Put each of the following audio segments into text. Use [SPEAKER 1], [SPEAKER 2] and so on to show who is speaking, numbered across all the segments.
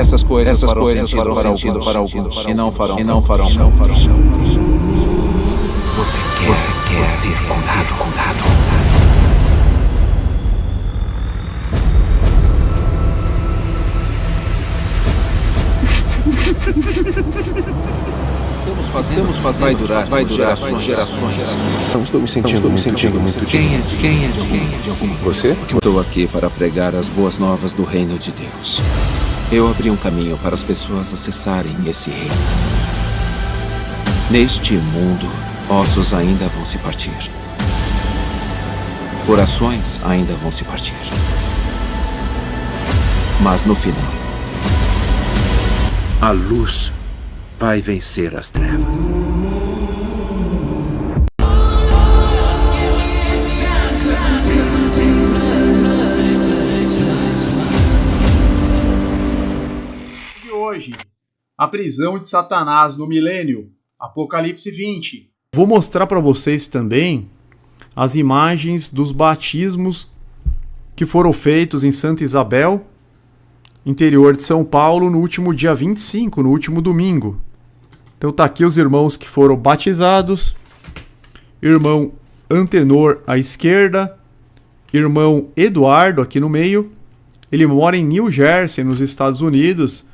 [SPEAKER 1] Essas coisas farão sentido para alguns e não farão.
[SPEAKER 2] Você quer ser curado.
[SPEAKER 1] Estamos fazendo. Vai durar gerações.
[SPEAKER 3] Não estou me sentindo muito
[SPEAKER 2] Quem é de alguma
[SPEAKER 3] Você?
[SPEAKER 1] Estou aqui para pregar as boas novas do reino de Deus. Eu abri um caminho para as pessoas acessarem esse reino. Neste mundo, ossos ainda vão se partir. Corações ainda vão se partir. Mas no final, a luz vai vencer as trevas.
[SPEAKER 4] De hoje, a prisão de Satanás no milênio, Apocalipse 20.
[SPEAKER 5] Vou mostrar para vocês também as imagens dos batismos que foram feitos em Santa Isabel, interior de São Paulo, no último dia 25, no último domingo. Então tá aqui os irmãos que foram batizados. Irmão Antenor à esquerda, irmão Eduardo aqui no meio. Ele mora em New Jersey, nos Estados Unidos,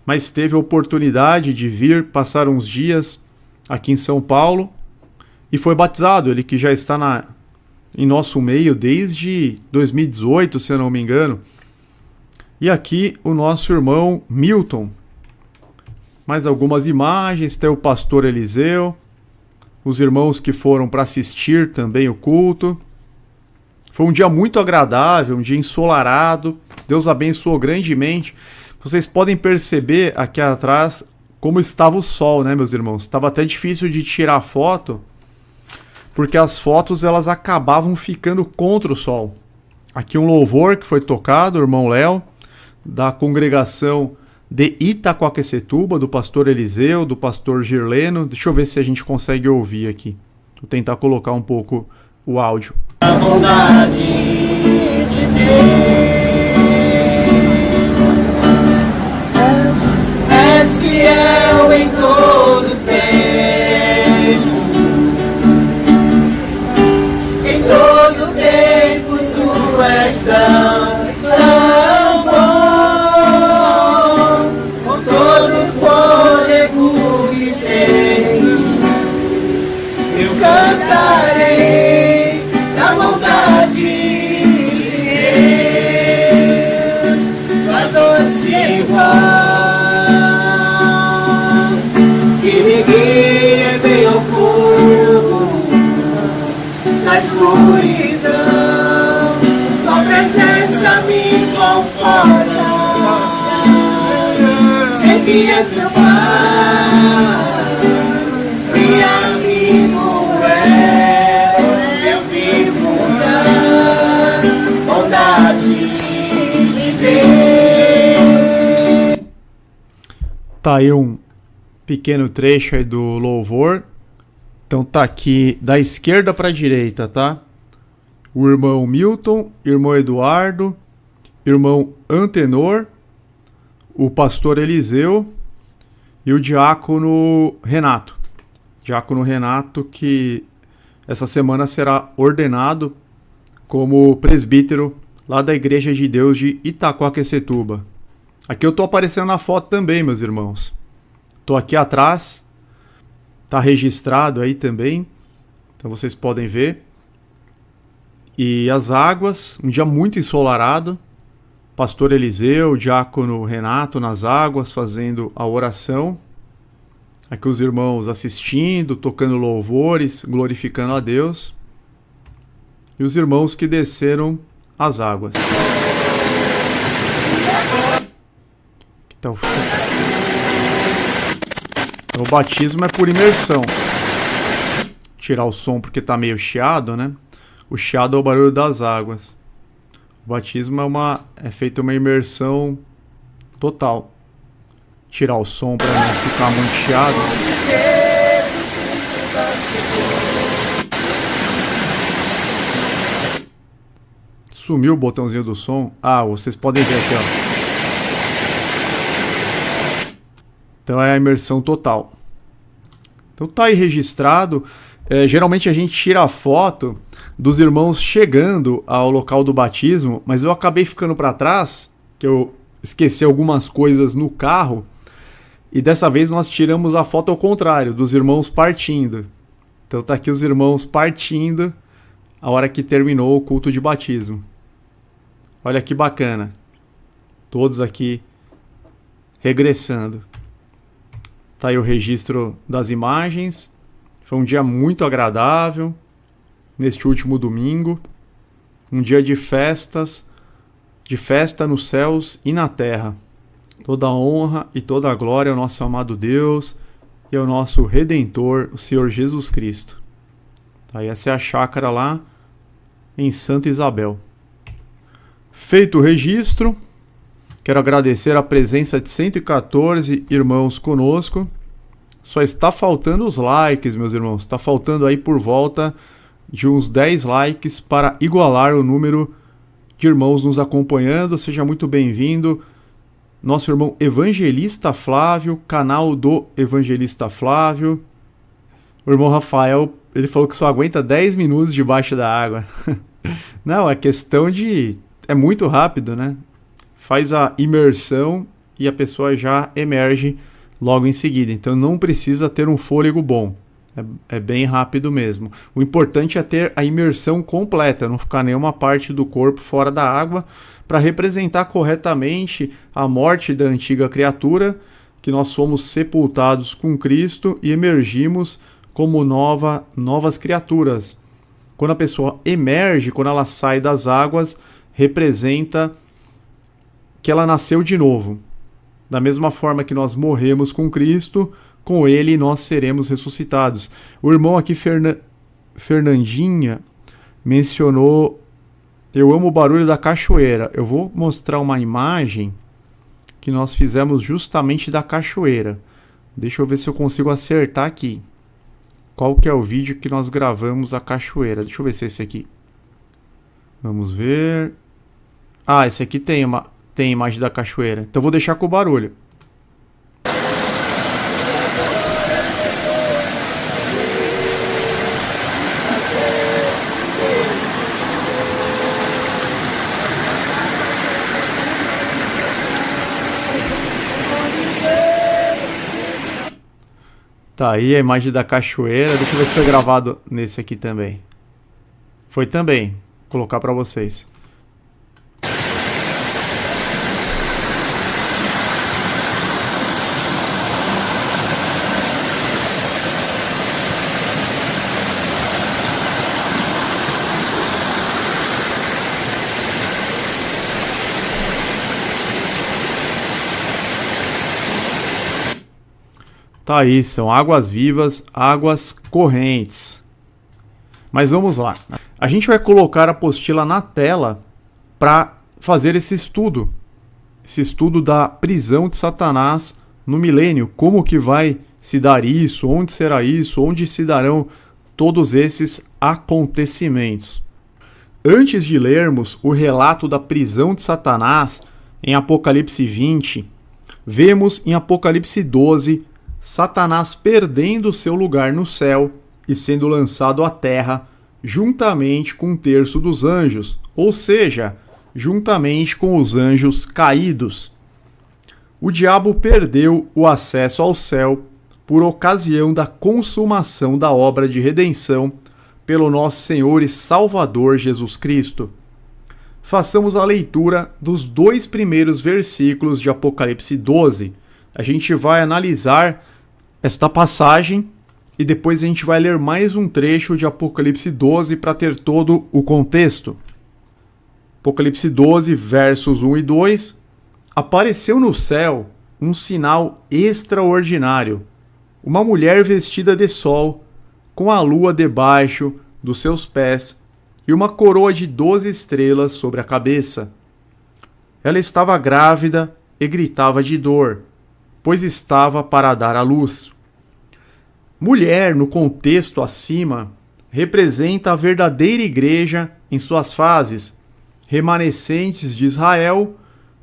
[SPEAKER 5] mas teve a oportunidade de vir passar uns dias aqui em São Paulo e foi batizado. Ele que já está em nosso meio desde 2018, se eu não me engano. E aqui o nosso irmão Milton. Mais algumas imagens, tem o pastor Eliseu, os irmãos que foram para assistir também o culto. Foi um dia muito agradável, um dia ensolarado. Deus abençoou grandemente. Vocês podem perceber aqui atrás como estava o sol, né, meus irmãos? Estava até difícil de tirar foto, porque as fotos elas acabavam ficando contra o sol. Aqui um louvor que foi tocado, o irmão Léo, da congregação de Itaquaquecetuba, do pastor Eliseu, do pastor Girleno. Deixa eu ver se a gente consegue ouvir aqui. Vou tentar colocar um pouco o áudio.
[SPEAKER 6] A bondade de Deus és fiel em todo tempo. Em todo tempo tu és tão cantarei da bondade de Deus, a doce voz que me guia em meio ao fogo, na escuridão, tua presença me conforta, sei que és meu Pai.
[SPEAKER 5] Tá aí um pequeno trecho aí do louvor. Então tá aqui da esquerda para a direita, tá? O irmão Milton, irmão Eduardo, irmão Antenor, o pastor Eliseu e o diácono Renato. Diácono Renato que essa semana será ordenado como presbítero lá da Igreja de Deus de Itaquaquecetuba. Aqui eu tô aparecendo na foto também, meus irmãos. Tô aqui atrás. Tá registrado aí também. Então vocês podem ver. E as águas, um dia muito ensolarado. Pastor Eliseu, diácono Renato nas águas, fazendo a oração. Aqui os irmãos assistindo, tocando louvores, glorificando a Deus. E os irmãos que desceram as águas. Então, o batismo é por imersão. Tirar o som porque tá meio chiado, né? O chiado é o barulho das águas. O batismo é feita uma imersão total. Tirar o som para não ficar muito chiado. Sumiu o botãozinho do som. Ah, vocês podem ver aqui, ó. Então é a imersão total. Então tá aí registrado. Geralmente a gente tira a foto dos irmãos chegando ao local do batismo, mas eu acabei ficando para trás, que eu esqueci algumas coisas no carro, e dessa vez nós tiramos a foto ao contrário, dos irmãos partindo. Então tá aqui os irmãos partindo a hora que terminou o culto de batismo. Olha que bacana. Todos aqui regressando. Tá aí o registro das imagens. Foi um dia muito agradável neste último domingo. Um dia de festas, de festa nos céus e na terra. Toda a honra e toda a glória ao nosso amado Deus e ao nosso Redentor, o Senhor Jesus Cristo. Tá, e essa é a chácara lá em Santa Isabel. Feito o registro, quero agradecer a presença de 114 irmãos conosco. Só está faltando os likes, meus irmãos. Está faltando aí por volta de uns 10 likes para igualar o número de irmãos nos acompanhando. Seja muito bem-vindo, nosso irmão Evangelista Flávio, canal do Evangelista Flávio. O irmão Rafael, ele falou que só aguenta 10 minutos debaixo da água. Não, é questão de... É muito rápido, né? Faz a imersão e a pessoa já emerge logo em seguida. Então não precisa ter um fôlego bom. É bem rápido mesmo. O importante é ter a imersão completa, não ficar nenhuma parte do corpo fora da água, para representar corretamente a morte da antiga criatura, que nós fomos sepultados com Cristo e emergimos como novas criaturas. Quando a pessoa emerge, quando ela sai das águas, representa que ela nasceu de novo. Da mesma forma que nós morremos com Cristo, com Ele nós seremos ressuscitados. O irmão aqui, Fernandinha, mencionou: eu amo o barulho da cachoeira. Eu vou mostrar uma imagem que nós fizemos justamente da cachoeira. Deixa eu ver se eu consigo acertar aqui. Qual que é o vídeo que nós gravamos a cachoeira? Deixa eu ver se é esse aqui. Vamos ver. Ah, esse aqui tem imagem da cachoeira. Então vou deixar com o barulho. Tá aí a imagem da cachoeira. Deixa eu ver se foi gravado nesse aqui também. Foi também. Vou colocar para vocês. Tá aí, são águas vivas, águas correntes. Mas vamos lá. A gente vai colocar a apostila na tela para fazer esse estudo. Esse estudo da prisão de Satanás no milênio. Como que vai se dar isso? Onde será isso? Onde se darão todos esses acontecimentos? Antes de lermos o relato da prisão de Satanás em Apocalipse 20, vemos em Apocalipse 12 Satanás perdendo seu lugar no céu e sendo lançado à terra juntamente com um terço dos anjos, ou seja, juntamente com os anjos caídos. O diabo perdeu o acesso ao céu por ocasião da consumação da obra de redenção pelo nosso Senhor e Salvador Jesus Cristo. Façamos a leitura dos 2 primeiros versículos de Apocalipse 12. A gente vai analisar esta passagem e depois a gente vai ler mais um trecho de Apocalipse 12 para ter todo o contexto. Apocalipse 12, versos 1 e 2. Apareceu no céu um sinal extraordinário. Uma mulher vestida de sol, com a lua debaixo dos seus pés e uma coroa de 12 estrelas sobre a cabeça. Ela estava grávida e gritava de dor, pois estava para dar à luz. Mulher, no contexto acima, representa a verdadeira igreja em suas fases, remanescentes de Israel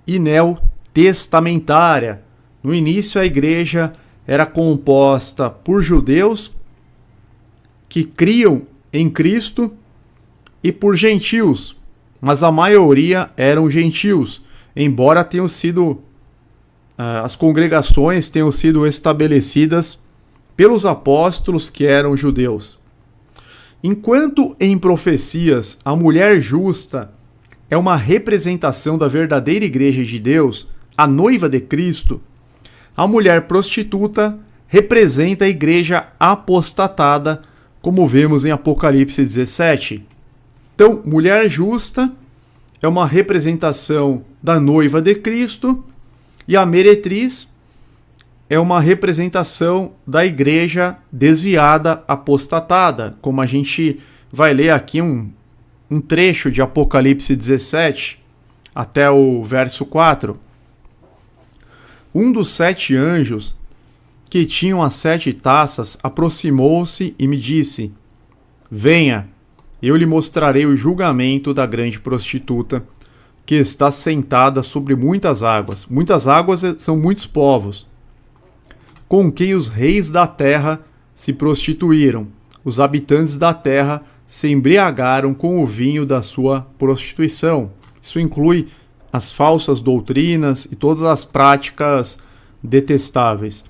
[SPEAKER 5] e neotestamentária, No início, a igreja era composta por judeus que criam em Cristo e por gentios, mas a maioria eram gentios, embora tenham sido as congregações tenham sido estabelecidas pelos apóstolos que eram judeus. Enquanto em profecias a mulher justa é uma representação da verdadeira igreja de Deus, a noiva de Cristo, a mulher prostituta representa a igreja apostatada, como vemos em Apocalipse 17. Então, mulher justa é uma representação da noiva de Cristo e a meretriz é uma representação da igreja desviada, apostatada, como a gente vai ler aqui um trecho de Apocalipse 17 até o verso 4. Um dos 7 anjos que tinham as 7 taças aproximou-se e me disse: venha, eu lhe mostrarei o julgamento da grande prostituta, que está sentada sobre muitas águas. Muitas águas são muitos povos, com quem os reis da terra se prostituíram. Os habitantes da terra se embriagaram com o vinho da sua prostituição. Isso inclui as falsas doutrinas e todas as práticas detestáveis.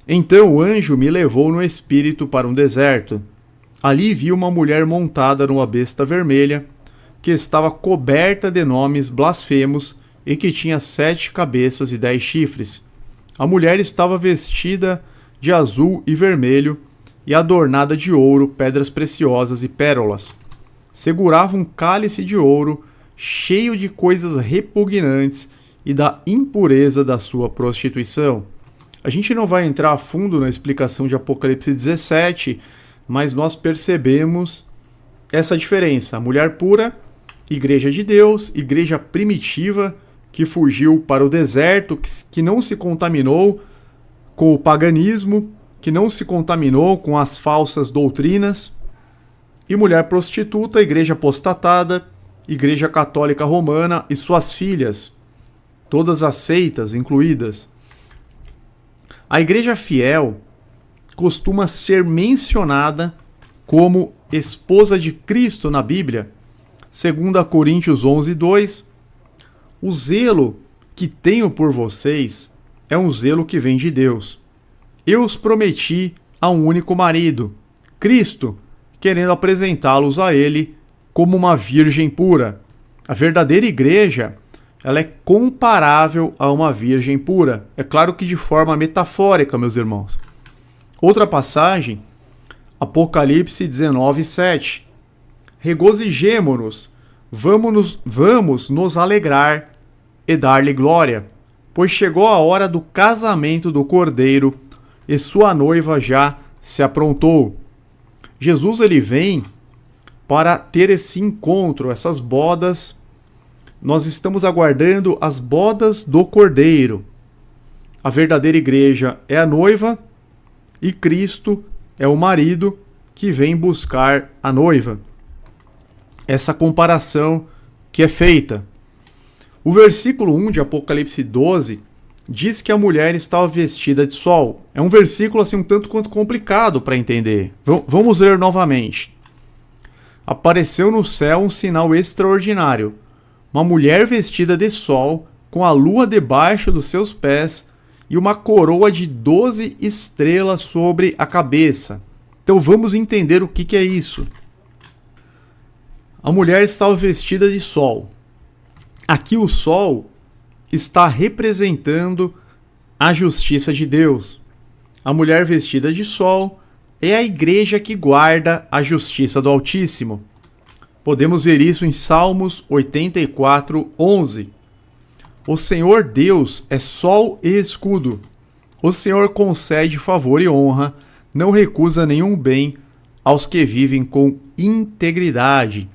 [SPEAKER 5] Então o anjo me levou no espírito para um deserto. Ali vi uma mulher montada numa besta vermelha, que estava coberta de nomes blasfemos e que tinha 7 cabeças e 10 chifres. A mulher estava vestida de azul e vermelho e adornada de ouro, pedras preciosas e pérolas. Segurava um cálice de ouro cheio de coisas repugnantes e da impureza da sua prostituição. A gente não vai entrar a fundo na explicação de Apocalipse 17, mas nós percebemos essa diferença. A mulher pura, igreja de Deus, igreja primitiva, que fugiu para o deserto, que não se contaminou com o paganismo, que não se contaminou com as falsas doutrinas. E mulher prostituta, igreja apostatada, igreja católica romana e suas filhas, todas as seitas incluídas. A igreja fiel costuma ser mencionada como esposa de Cristo na Bíblia. 2 Coríntios 11:2, o zelo que tenho por vocês é um zelo que vem de Deus. Eu os prometi a um único marido, Cristo, querendo apresentá-los a ele como uma virgem pura. A verdadeira igreja, ela é comparável a uma virgem pura. É claro que de forma metafórica, meus irmãos. Outra passagem, Apocalipse 19:7. Regozijemo-nos, vamos nos alegrar e dar-lhe glória, pois chegou a hora do casamento do Cordeiro e sua noiva já se aprontou. Jesus, ele vem para ter esse encontro, essas bodas. Nós estamos aguardando as bodas do Cordeiro. A verdadeira igreja é a noiva e Cristo é o marido que vem buscar a noiva. Essa comparação que é feita. O versículo 1 de Apocalipse 12 diz que a mulher estava vestida de sol. É um versículo assim um tanto quanto complicado para entender. Vamos ler novamente. Apareceu no céu um sinal extraordinário. Uma mulher vestida de sol, com a lua debaixo dos seus pés e uma coroa de 12 estrelas sobre a cabeça. Então vamos entender o que é isso. A mulher estava vestida de sol. Aqui o sol está representando a justiça de Deus. A mulher vestida de sol é a igreja que guarda a justiça do Altíssimo. Podemos ver isso em Salmos 84:11. O Senhor Deus é sol e escudo. O Senhor concede favor e honra, não recusa nenhum bem aos que vivem com integridade.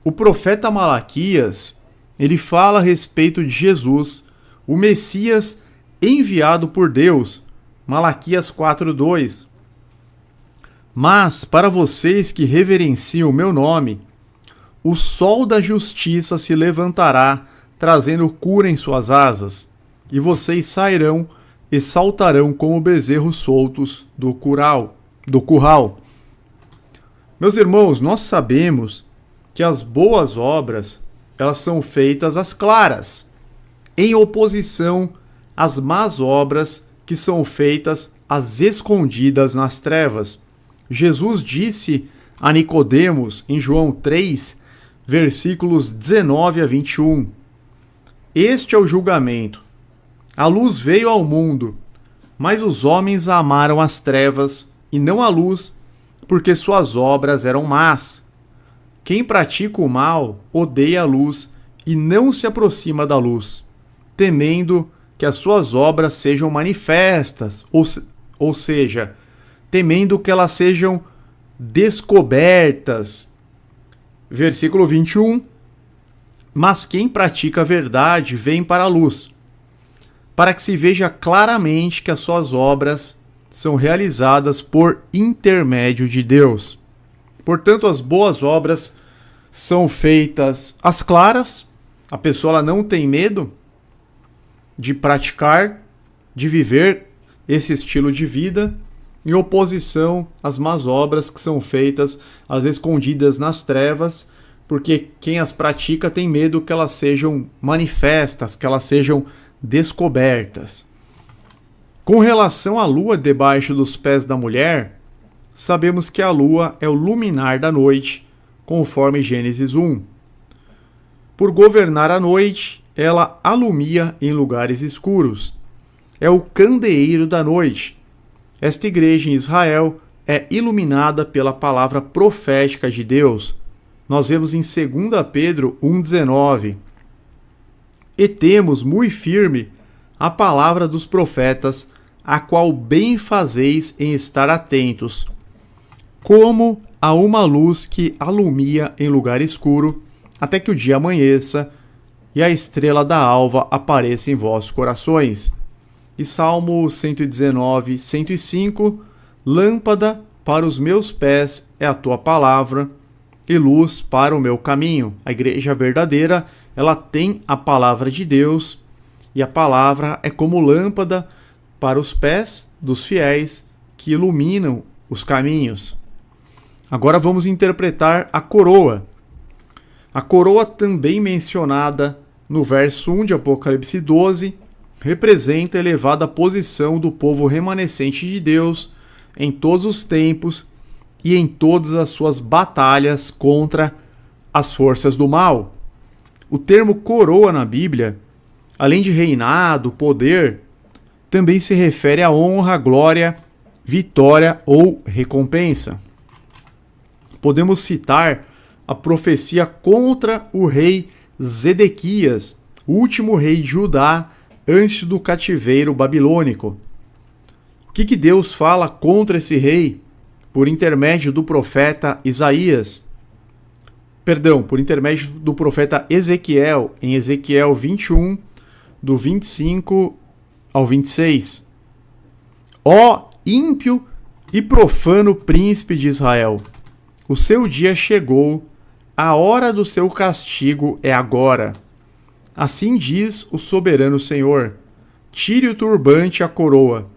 [SPEAKER 5] O profeta Malaquias, ele fala a respeito de Jesus, o Messias enviado por Deus. Malaquias 4:2. Mas para vocês que reverenciam o meu nome, o sol da justiça se levantará, trazendo cura em suas asas, e vocês sairão e saltarão como bezerros soltos do curral. Meus irmãos, nós sabemos que as boas obras, elas são feitas às claras, em oposição às más obras que são feitas às escondidas nas trevas. Jesus disse a Nicodemos em João 3, versículos 19 a 21. Este é o julgamento. A luz veio ao mundo, mas os homens amaram as trevas e não a luz, porque suas obras eram más. Quem pratica o mal odeia a luz e não se aproxima da luz, temendo que as suas obras sejam manifestas, ou seja, temendo que elas sejam descobertas. Versículo 21. Mas quem pratica a verdade vem para a luz, para que se veja claramente que as suas obras são realizadas por intermédio de Deus. Portanto, as boas obras são feitas às claras, a pessoa ela não tem medo de praticar, de viver esse estilo de vida, em oposição às más obras que são feitas às escondidas nas trevas, porque quem as pratica tem medo que elas sejam manifestas, que elas sejam descobertas. Com relação à lua debaixo dos pés da mulher, sabemos que a lua é o luminar da noite, conforme Gênesis 1. Por governar a noite, ela alumia em lugares escuros. É o candeeiro da noite. Esta igreja em Israel é iluminada pela palavra profética de Deus. Nós vemos em 2 Pedro 1,19. E temos muito firme a palavra dos profetas, a qual bem fazeis em estar atentos, como a uma luz que alumia em lugar escuro, até que o dia amanheça e a estrela da alva apareça em vossos corações. E Salmo 119, 105, lâmpada para os meus pés é a tua palavra e luz para o meu caminho. A igreja verdadeira, ela tem a palavra de Deus e a palavra é como lâmpada para os pés dos fiéis que iluminam os caminhos. Agora vamos interpretar a coroa. A coroa, também mencionada no verso 1 de Apocalipse 12, representa a elevada posição do povo remanescente de Deus em todos os tempos e em todas as suas batalhas contra as forças do mal. O termo coroa na Bíblia, além de reinado, poder, também se refere à honra, glória, vitória ou recompensa. Podemos citar a profecia contra o rei Zedequias, o último rei de Judá antes do cativeiro babilônico. O que Deus fala contra esse rei por intermédio do profeta Isaías? Por intermédio do profeta Ezequiel, em Ezequiel 21, do 25 ao 26. Ó ímpio e profano príncipe de Israel, o seu dia chegou, a hora do seu castigo é agora. Assim diz o soberano Senhor: tire o turbante e a coroa.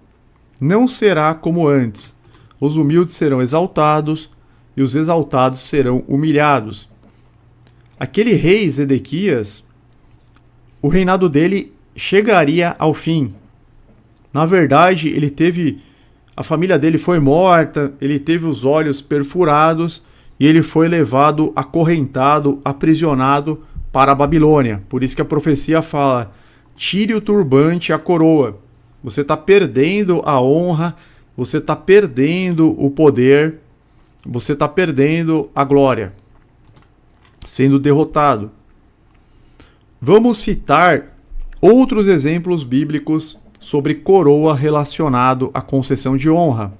[SPEAKER 5] Não será como antes. Os humildes serão exaltados e os exaltados serão humilhados. Aquele rei Zedequias, o reinado dele chegaria ao fim. Na verdade, a família dele foi morta, ele teve os olhos perfurados e ele foi levado acorrentado, aprisionado para a Babilônia. Por isso que a profecia fala: tire o turbante e a coroa. Você está perdendo a honra, você está perdendo o poder, você está perdendo a glória, sendo derrotado. Vamos citar outros exemplos bíblicos sobre coroa relacionado à concessão de honra.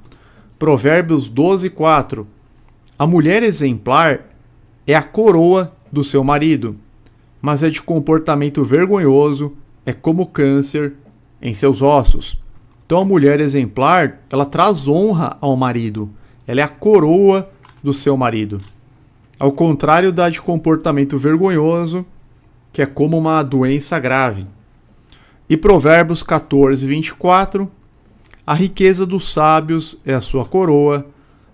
[SPEAKER 5] Provérbios 12:4. A mulher exemplar é a coroa do seu marido, mas é de comportamento vergonhoso, é como câncer em seus ossos. Então a mulher exemplar, ela traz honra ao marido, ela é a coroa do seu marido. Ao contrário da de comportamento vergonhoso, que é como uma doença grave. E Provérbios 14, 24. A riqueza dos sábios é a sua coroa,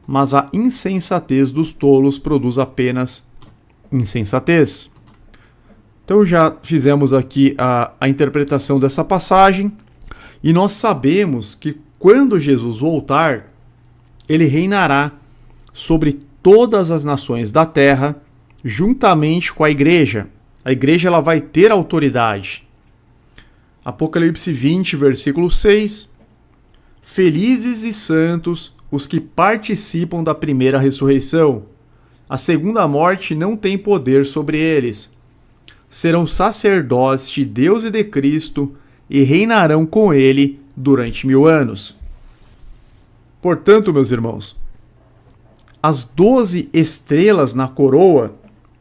[SPEAKER 5] mas a insensatez dos tolos produz apenas insensatez. Então já fizemos aqui a interpretação dessa passagem, e nós sabemos que quando Jesus voltar, ele reinará sobre todas as nações da terra, juntamente com a igreja. A igreja ela vai ter autoridade. Apocalipse 20, versículo 6. Felizes e santos os que participam da primeira ressurreição. A segunda morte não tem poder sobre eles. Serão sacerdotes de Deus e de Cristo e reinarão com ele durante 1000 anos. Portanto, meus irmãos, as 12 estrelas na coroa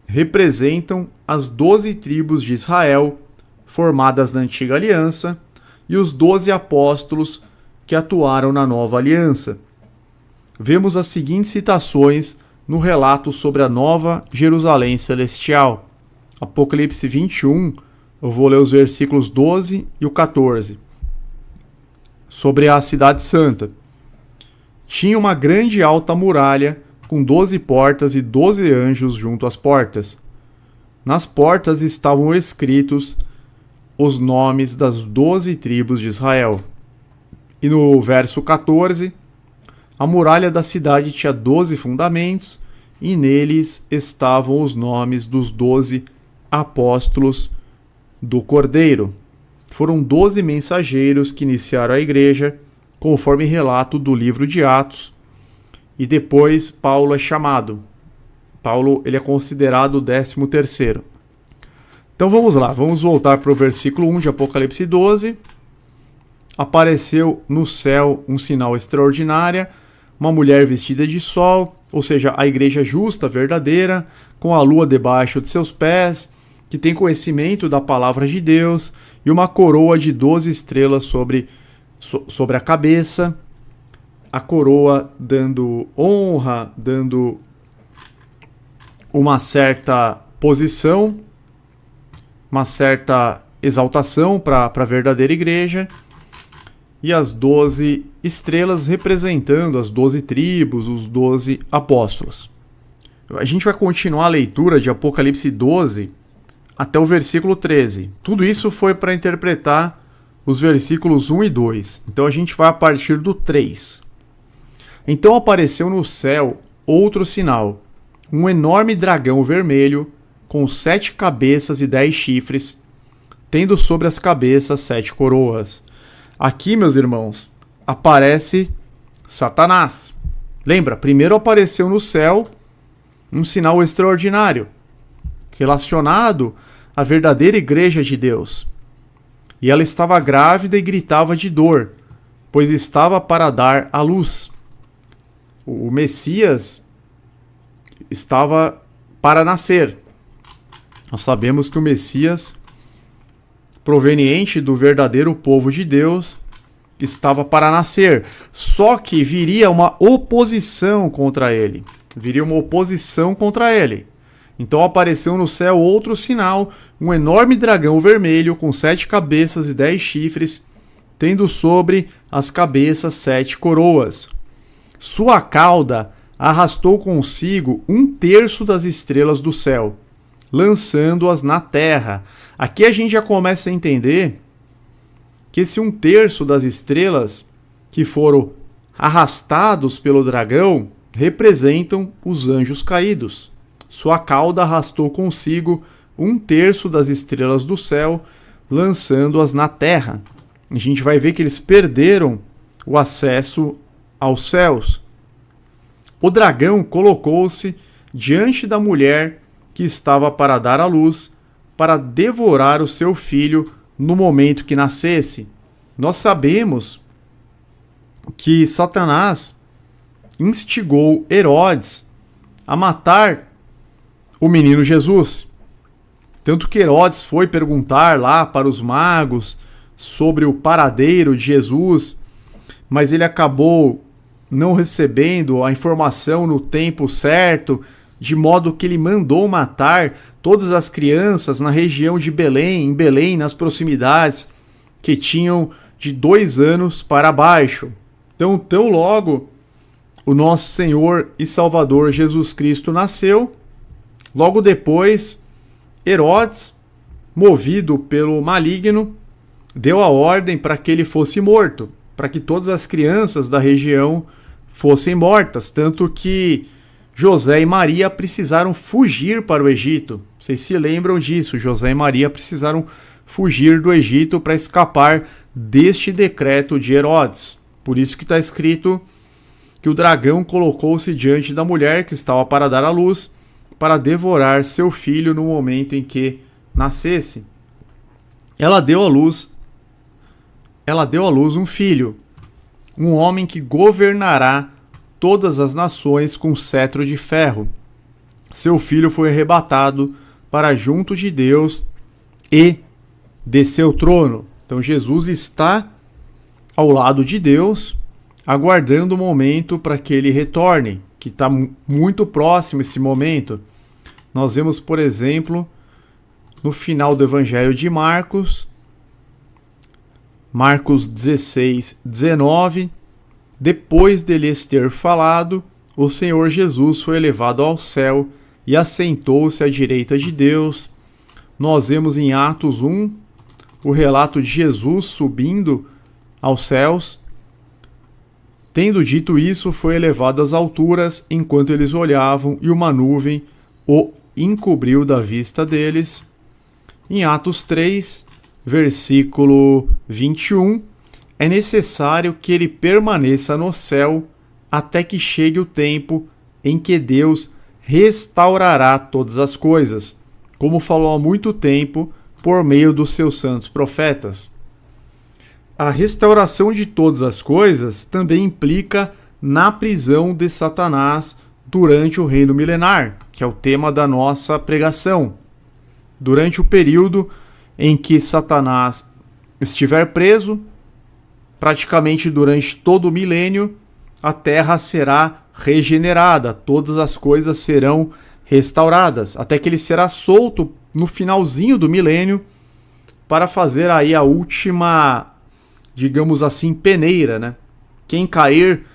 [SPEAKER 5] representam as 12 tribos de Israel, formadas na antiga aliança, e os 12 apóstolos que atuaram na nova aliança. Vemos as seguintes citações no relato sobre a nova Jerusalém celestial. Apocalipse 21, eu vou ler os versículos 12 e o 14. Sobre a cidade santa. Tinha uma grande alta muralha, com 12 portas e 12 anjos junto às portas. Nas portas estavam escritos os nomes das 12 tribos de Israel. E no verso 14, a muralha da cidade tinha 12 fundamentos, e neles estavam os nomes dos 12 apóstolos do Cordeiro. Foram 12 mensageiros que iniciaram a igreja, conforme relato do livro de Atos, e depois Paulo é chamado. Paulo ele é considerado o 13º. Então vamos lá, vamos voltar para o versículo 1 de Apocalipse 12. Apareceu no céu um sinal extraordinário, uma mulher vestida de sol, ou seja, a igreja justa, verdadeira, com a lua debaixo de seus pés, que tem conhecimento da palavra de Deus, e uma coroa de 12 estrelas sobre a cabeça, a coroa dando honra, dando uma certa posição, uma certa exaltação para a verdadeira igreja, e as 12 estrelas representando as 12 tribos, os 12 apóstolos. A gente vai continuar a leitura de Apocalipse 12 até o versículo 13. Tudo isso foi para interpretar os versículos 1 e 2. Então a gente vai a partir do 3. Então apareceu no céu outro sinal, um enorme dragão vermelho, com 7 cabeças e 10 chifres, tendo sobre as cabeças 7 coroas. Aqui, meus irmãos, aparece Satanás. Lembra, primeiro apareceu no céu um sinal extraordinário, relacionado à verdadeira igreja de Deus. E ela estava grávida e gritava de dor, pois estava para dar à luz. O Messias estava para nascer. Nós sabemos que o Messias, proveniente do verdadeiro povo de Deus, estava para nascer. Só que viria uma oposição contra ele. Então apareceu no céu outro sinal, um enorme dragão vermelho com 7 cabeças e 10 chifres, tendo sobre as cabeças 7 coroas. Sua cauda arrastou consigo 1/3 das estrelas do céu, lançando-as na terra. Aqui a gente já começa a entender que esse 1/3 das estrelas que foram arrastados pelo dragão representam os anjos caídos. Sua cauda arrastou consigo 1/3 das estrelas do céu, lançando-as na terra. A gente vai ver que eles perderam o acesso aos céus. O dragão colocou-se diante da mulher que estava para dar à luz, para devorar o seu filho no momento que nascesse. Nós sabemos que Satanás instigou Herodes a matar o menino Jesus. Tanto que Herodes foi perguntar lá para os magos sobre o paradeiro de Jesus, mas ele acabou não recebendo a informação no tempo certo, de modo que ele mandou matar todas as crianças na região de Belém, em Belém, nas proximidades, que tinham de 2 anos para baixo. Então, tão logo o nosso Senhor e Salvador Jesus Cristo nasceu, logo depois, Herodes, movido pelo maligno, deu a ordem para que ele fosse morto, para que todas as crianças da região fossem mortas, tanto que José e Maria precisaram fugir para o Egito. Vocês se lembram disso? José e Maria precisaram fugir do Egito para escapar deste decreto de Herodes. Por isso que está escrito que o dragão colocou-se diante da mulher que estava para dar à luz, para devorar seu filho no momento em que nascesse. Ela deu à luz um filho, um homem que governará todas as nações com cetro de ferro. Seu filho foi arrebatado para junto de Deus e de seu trono. Então Jesus está ao lado de Deus, aguardando o momento para que ele retorne, que está muito próximo esse momento. Nós vemos, por exemplo, no final do Evangelho de Marcos 16, 19, depois de lhes ter falado, o Senhor Jesus foi elevado ao céu e assentou-se à direita de Deus. Nós vemos em Atos 1 o relato de Jesus subindo aos céus. Tendo dito isso, foi elevado às alturas enquanto eles olhavam, e uma nuvem o encobriu da vista deles. Em Atos 3, versículo 21, é necessário que ele permaneça no céu até que chegue o tempo em que Deus restaurará todas as coisas, como falou há muito tempo por meio dos seus santos profetas. A restauração de todas as coisas também implica na prisão de Satanás durante o reino milenar, que é o tema da nossa pregação. Durante o período em que Satanás estiver preso, praticamente durante todo o milênio, a terra será regenerada, todas as coisas serão restauradas, até que ele será solto no finalzinho do milênio para fazer aí a última, digamos assim, peneira, né? Quem cair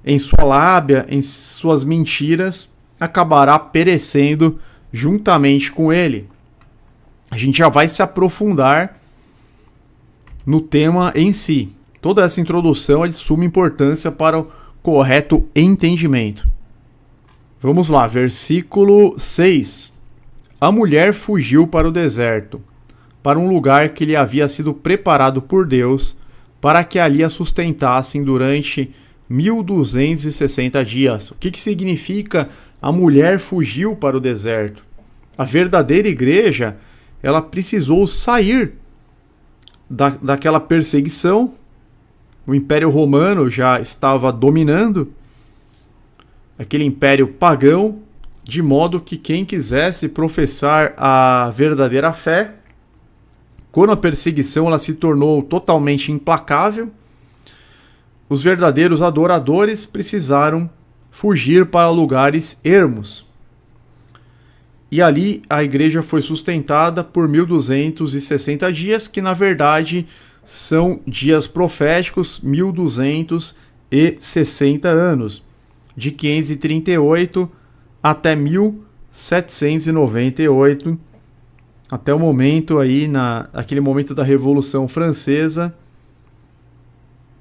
[SPEAKER 5] em sua lábia, em suas mentiras, acabará perecendo juntamente com ele. A gente já vai se aprofundar no tema em si. Toda essa introdução é de suma importância para o correto entendimento. Vamos lá, versículo 6. A mulher fugiu para o deserto, para um lugar que lhe havia sido preparado por Deus, para que ali a sustentassem durante 1260 dias. O que significa a mulher fugiu para o deserto? A verdadeira igreja, ela precisou sair daquela perseguição. O Império Romano já estava dominando aquele império pagão, de modo que quem quisesse professar a verdadeira fé, quando a perseguição ela se tornou totalmente implacável, os verdadeiros adoradores precisaram fugir para lugares ermos. E ali a igreja foi sustentada por 1260 dias, que na verdade são dias proféticos, 1260 anos, de 538 até 1798, até o momento aí, aquele momento da Revolução Francesa,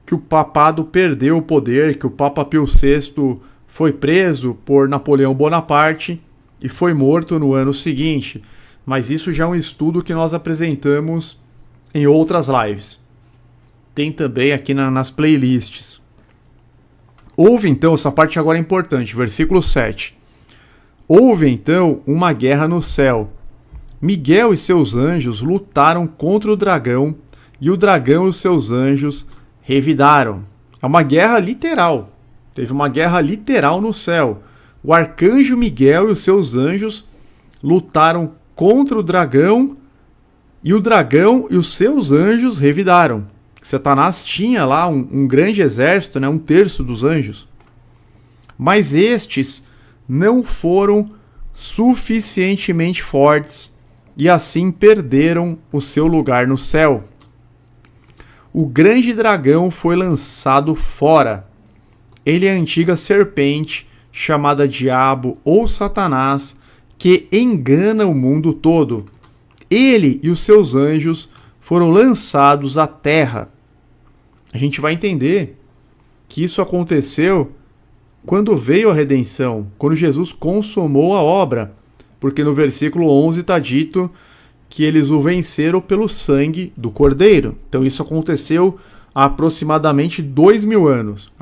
[SPEAKER 5] que o papado perdeu o poder, que o Papa Pio VI foi preso por Napoleão Bonaparte e foi morto no ano seguinte. Mas isso já é um estudo que nós apresentamos em outras lives. Tem também aqui nas playlists. Houve então, essa parte agora é importante, versículo 7. Houve então uma guerra no céu. Miguel e seus anjos lutaram contra o dragão, e o dragão e os seus anjos revidaram. É uma guerra literal. Teve uma guerra literal no céu. O arcanjo Miguel e os seus anjos lutaram contra o dragão e os seus anjos revidaram. Satanás tinha lá um grande exército, né, 1/3 dos anjos. Mas estes não foram suficientemente fortes e assim perderam o seu lugar no céu. o grande dragão foi lançado fora. Ele é a antiga serpente, chamada Diabo ou Satanás, que engana o mundo todo. Ele e os seus anjos foram lançados à terra. A gente vai entender que isso aconteceu quando veio a redenção, quando Jesus consumou a obra, porque no versículo 11 está dito que eles o venceram pelo sangue do Cordeiro. Então isso aconteceu há aproximadamente 2000 anos.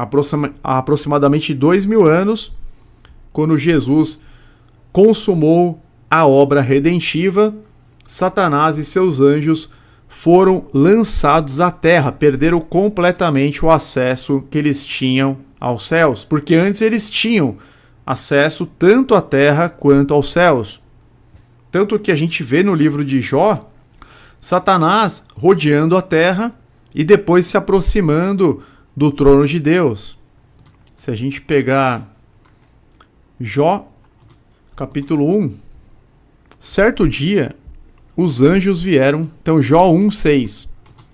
[SPEAKER 5] Aproximadamente 2000 anos, quando Jesus consumou a obra redentiva, Satanás e seus anjos foram lançados à terra, perderam completamente o acesso que eles tinham aos céus, porque antes eles tinham acesso tanto à terra quanto aos céus. Tanto que a gente vê no livro de Jó, Satanás rodeando a terra e depois se aproximando do trono de Deus. Se a gente pegar Jó, capítulo 1, certo dia os anjos vieram, então Jó 1:6.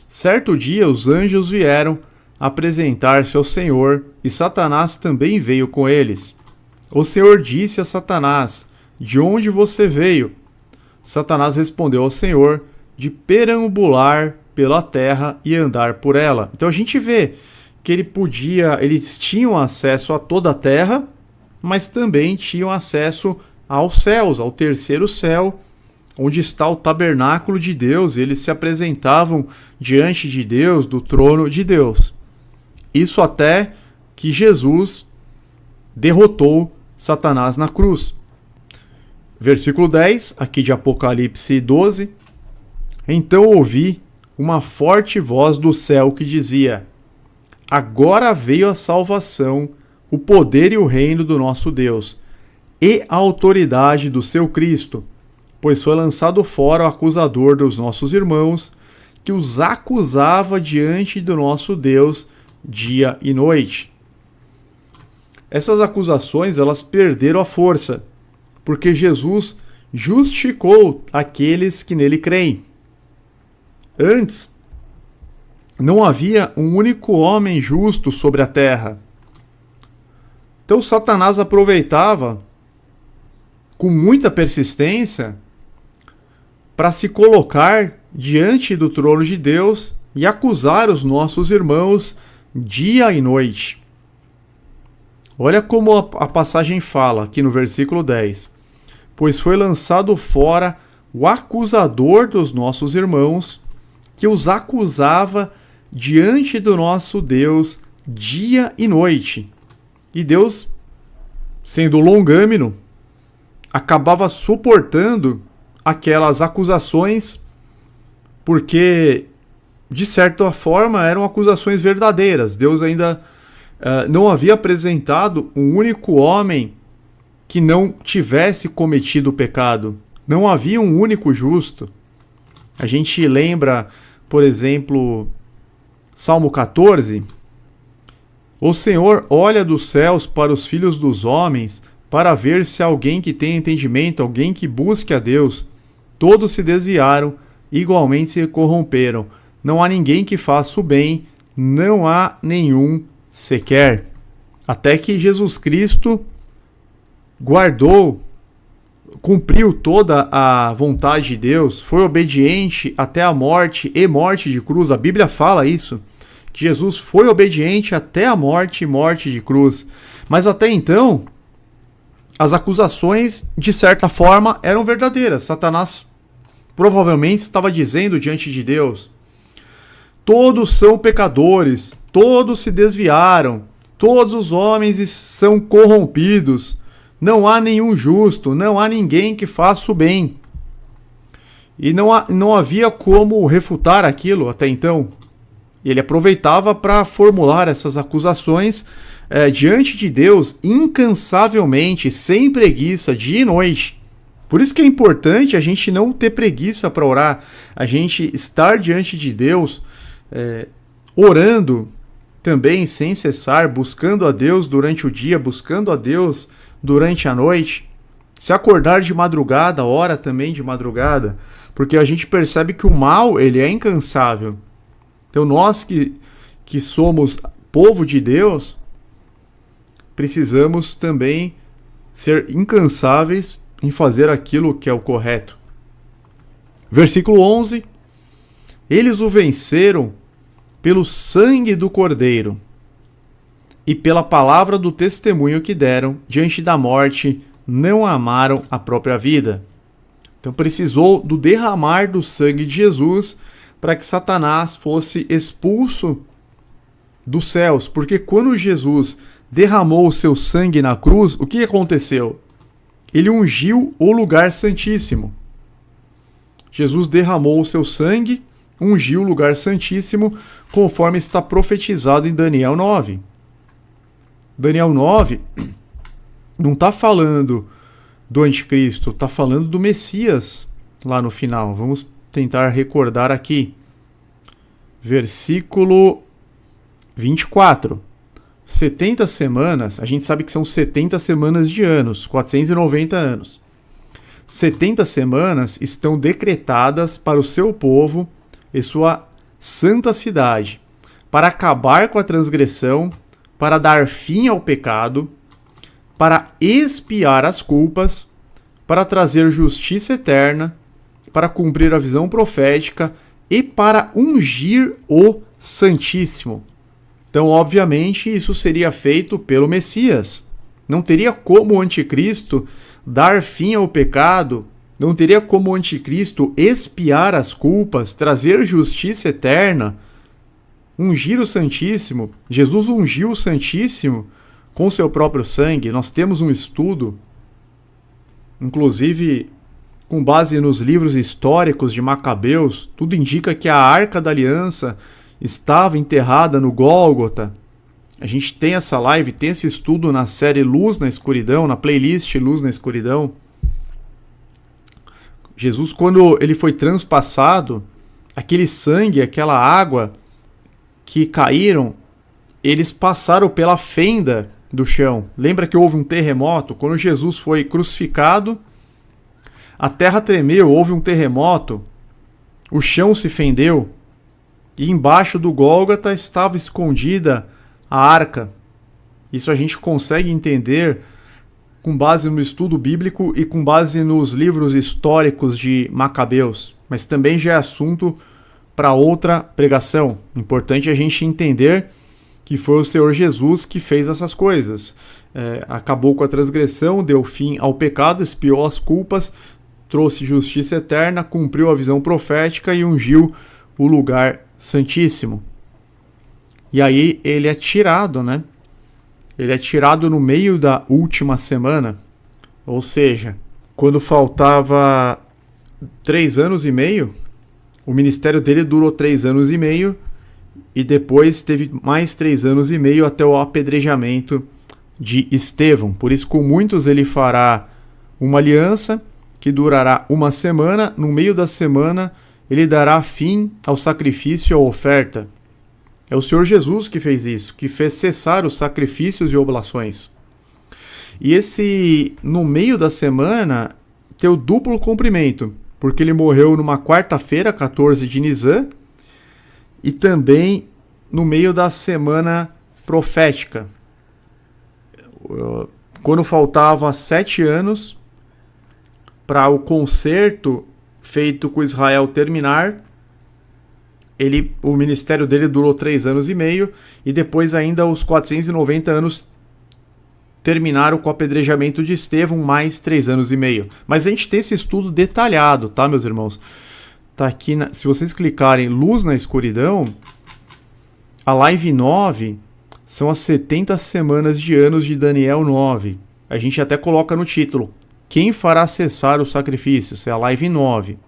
[SPEAKER 5] Certo dia os anjos vieram apresentar-se ao Senhor, e Satanás também veio com eles. O Senhor disse a Satanás: de onde você veio? Satanás respondeu ao Senhor: de perambular pela terra e andar por ela. Então a gente vê que eles tinham acesso a toda a terra, mas também tinham acesso aos céus, ao terceiro céu, onde está o tabernáculo de Deus, e eles se apresentavam diante de Deus, do trono de Deus. Isso até que Jesus derrotou Satanás na cruz. Versículo 10, aqui de Apocalipse 12. Então ouvi uma forte voz do céu que dizia: agora veio a salvação, o poder e o reino do nosso Deus, e a autoridade do seu Cristo, pois foi lançado fora o acusador dos nossos irmãos, que os acusava diante do nosso Deus dia e noite. Essas acusações, elas perderam a força, porque Jesus justificou aqueles que nele creem. Antes, não havia um único homem justo sobre a terra. Então Satanás aproveitava com muita persistência para se colocar diante do trono de Deus e acusar os nossos irmãos dia e noite. Olha como a passagem fala aqui no versículo 10. Pois foi lançado fora o acusador dos nossos irmãos, que os acusava diante do nosso Deus dia e noite. E Deus, sendo longâmino, acabava suportando aquelas acusações, porque, de certa forma, eram acusações verdadeiras. Deus ainda não havia apresentado um único homem que não tivesse cometido o pecado. Não havia um único justo. A gente lembra, por exemplo, Salmo 14. O Senhor olha dos céus para os filhos dos homens, para ver se há alguém que tenha entendimento, alguém que busque a Deus. Todos se desviaram, igualmente se corromperam. Não há ninguém que faça o bem, não há nenhum sequer. Até que Jesus Cristo cumpriu toda a vontade de Deus, foi obediente até a morte e morte de cruz. A Bíblia fala isso, que Jesus foi obediente até a morte e morte de cruz. Mas até então, as acusações, de certa forma, eram verdadeiras. Satanás provavelmente estava dizendo diante de Deus: todos são pecadores, todos se desviaram, todos os homens são corrompidos, não há nenhum justo, não há ninguém que faça o bem. E não havia como refutar aquilo até então. Ele aproveitava para formular essas acusações diante de Deus incansavelmente, sem preguiça, dia e noite. Por isso que é importante a gente não ter preguiça para orar, a gente estar diante de Deus, orando também sem cessar, buscando a Deus durante o dia, buscando a Deus durante a noite. Se acordar de madrugada, ora também de madrugada, porque a gente percebe que o mal, ele é incansável. Então nós que somos povo de Deus, precisamos também ser incansáveis em fazer aquilo que é o correto. Versículo 11: eles o venceram pelo sangue do Cordeiro e pela palavra do testemunho que deram, diante da morte não amaram a própria vida. Então precisou do derramar do sangue de Jesus para que Satanás fosse expulso dos céus, porque quando Jesus derramou o seu sangue na cruz, o que aconteceu? Ele ungiu o lugar santíssimo. Jesus derramou o seu sangue, ungiu o lugar santíssimo, conforme está profetizado em Daniel 9. Daniel 9 não está falando do anticristo, está falando do Messias lá no final. Vamos tentar recordar aqui. Versículo 24. 70 semanas, a gente sabe que são 70 semanas de anos, 490 anos. 70 semanas estão decretadas para o seu povo e sua santa cidade, para acabar com a transgressão, para dar fim ao pecado, para expiar as culpas, para trazer justiça eterna, para cumprir a visão profética e para ungir o Santíssimo. Então, obviamente, isso seria feito pelo Messias. Não teria como o anticristo dar fim ao pecado, não teria como o anticristo expiar as culpas, trazer justiça eterna, ungir o Santíssimo. Jesus ungiu o Santíssimo com seu próprio sangue. Nós temos um estudo, inclusive com base nos livros históricos de Macabeus, tudo indica que a Arca da Aliança estava enterrada no Gólgota. A gente tem essa live, tem esse estudo na série Luz na Escuridão, na playlist Luz na Escuridão. Jesus, quando ele foi transpassado, aquele sangue, aquela água que caíram, eles passaram pela fenda do chão. Lembra que houve um terremoto? Quando Jesus foi crucificado, a terra tremeu, houve um terremoto, o chão se fendeu, e embaixo do Gólgota estava escondida a arca. Isso a gente consegue entender com base no estudo bíblico e com base nos livros históricos de Macabeus. Mas também já é assunto para outra pregação. Importante a gente entender que foi o Senhor Jesus que fez essas coisas. Acabou com a transgressão, deu fim ao pecado, expiou as culpas, trouxe justiça eterna, cumpriu a visão profética e ungiu o lugar santíssimo. E aí ele é tirado, né? Ele é tirado no meio da última semana. Ou seja, quando faltava 3 anos e meio, o ministério dele durou 3 anos e meio, e depois teve mais 3 anos e meio até o apedrejamento de Estevão. Por isso, com muitos ele fará uma aliança que durará 1 semana. No meio da semana, ele dará fim ao sacrifício e à oferta. É o Senhor Jesus que fez isso, que fez cessar os sacrifícios e oblações. E esse, no meio da semana, tem o duplo cumprimento, porque ele morreu numa quarta-feira, 14 de Nisan, e também no meio da semana profética. Quando faltava 7 anos para o concerto feito com Israel terminar, o ministério dele durou 3 anos e meio, e depois ainda os 490 anos terminaram com o apedrejamento de Estevão, mais 3 anos e meio. Mas a gente tem esse estudo detalhado, tá, meus irmãos? Tá aqui, se vocês clicarem Luz na Escuridão, a live 9 são as 70 semanas de anos de Daniel 9. A gente até coloca no título, quem fará cessar os sacrifícios? É a live 9.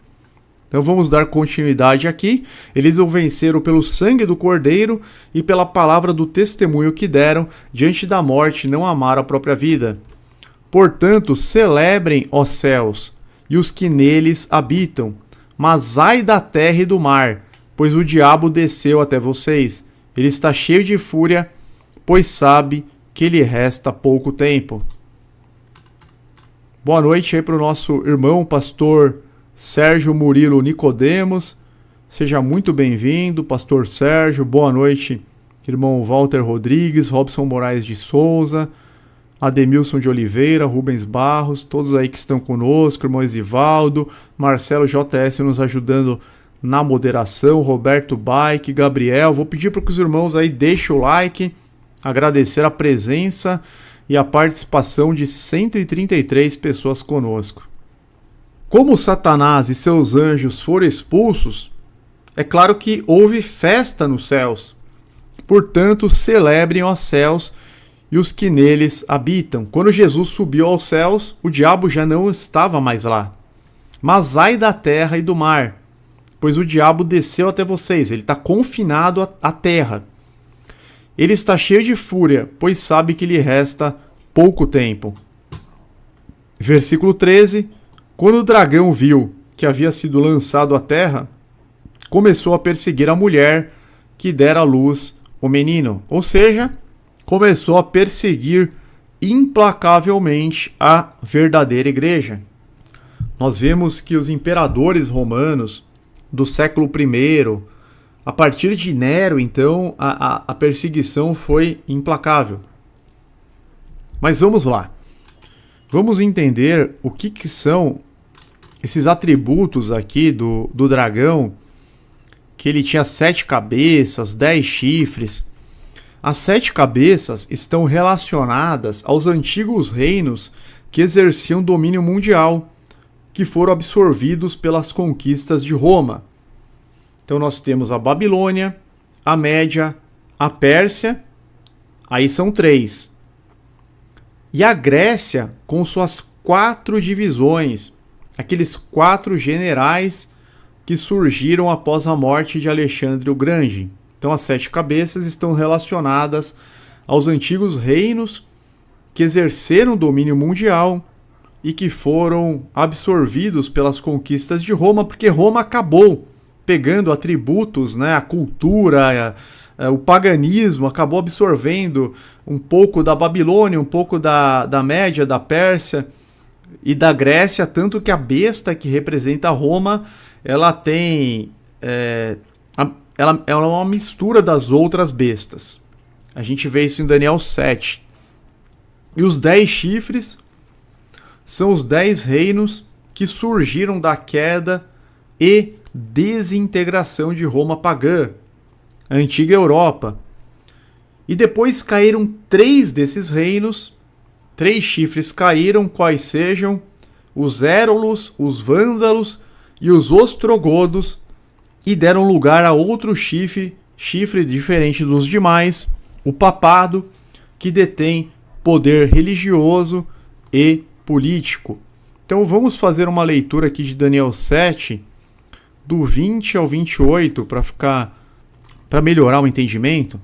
[SPEAKER 5] Então vamos dar continuidade aqui. Eles o venceram pelo sangue do Cordeiro e pela palavra do testemunho que deram, diante da morte não amaram a própria vida. Portanto, celebrem, ó céus, e os que neles habitam. Mas ai da terra e do mar, pois o diabo desceu até vocês. Ele está cheio de fúria, pois sabe que lhe resta pouco tempo. Boa noite aí para o nosso irmão, pastor Sérgio Murilo Nicodemos. Seja muito bem-vindo, pastor Sérgio. Boa noite, irmão Walter Rodrigues, Robson Moraes de Souza, Ademilson de Oliveira, Rubens Barros, todos aí que estão conosco, irmão Esivaldo, Marcelo JS nos ajudando na moderação, Roberto Baik, Gabriel. Vou pedir para que os irmãos aí deixem o like, agradecer a presença e a participação de 133 pessoas conosco. Como Satanás e seus anjos foram expulsos, é claro que houve festa nos céus. Portanto, celebrem os céus e os que neles habitam. Quando Jesus subiu aos céus, o diabo já não estava mais lá. Mas ai da terra e do mar, pois o diabo desceu até vocês, ele está confinado à terra. Ele está cheio de fúria, pois sabe que lhe resta pouco tempo. Versículo 13. Quando o dragão viu que havia sido lançado à terra, começou a perseguir a mulher que dera à luz o menino. Ou seja, começou a perseguir implacavelmente a verdadeira igreja. Nós vemos que os imperadores romanos do século I, a partir de Nero, então, a perseguição foi implacável. Mas vamos lá. Vamos entender o que são esses atributos aqui do dragão, que ele tinha 7 cabeças, 10 chifres. As 7 cabeças estão relacionadas aos antigos reinos que exerciam domínio mundial, que foram absorvidos pelas conquistas de Roma. Então nós temos a Babilônia, a Média, a Pérsia, aí são 3. E a Grécia com suas 4 divisões, aqueles 4 generais que surgiram após a morte de Alexandre o Grande. Então as 7 cabeças estão relacionadas aos antigos reinos que exerceram domínio mundial e que foram absorvidos pelas conquistas de Roma, porque Roma acabou pegando atributos, né, a cultura, o paganismo, acabou absorvendo um pouco da Babilônia, um pouco da Média, da Pérsia e da Grécia, tanto que a besta que representa Roma, ela tem ela é uma mistura das outras bestas. A gente vê isso em Daniel 7. E os 10 chifres são os 10 reinos que surgiram da queda e desintegração de Roma pagã, a antiga Europa. E depois caíram 3 desses reinos, 3 chifres caíram, quais sejam os Érolos, os Vândalos e os Ostrogodos, e deram lugar a outro chifre diferente dos demais, o papado, que detém poder religioso e político. Então vamos fazer uma leitura aqui de Daniel 7, do 20 ao 28, para melhorar o entendimento.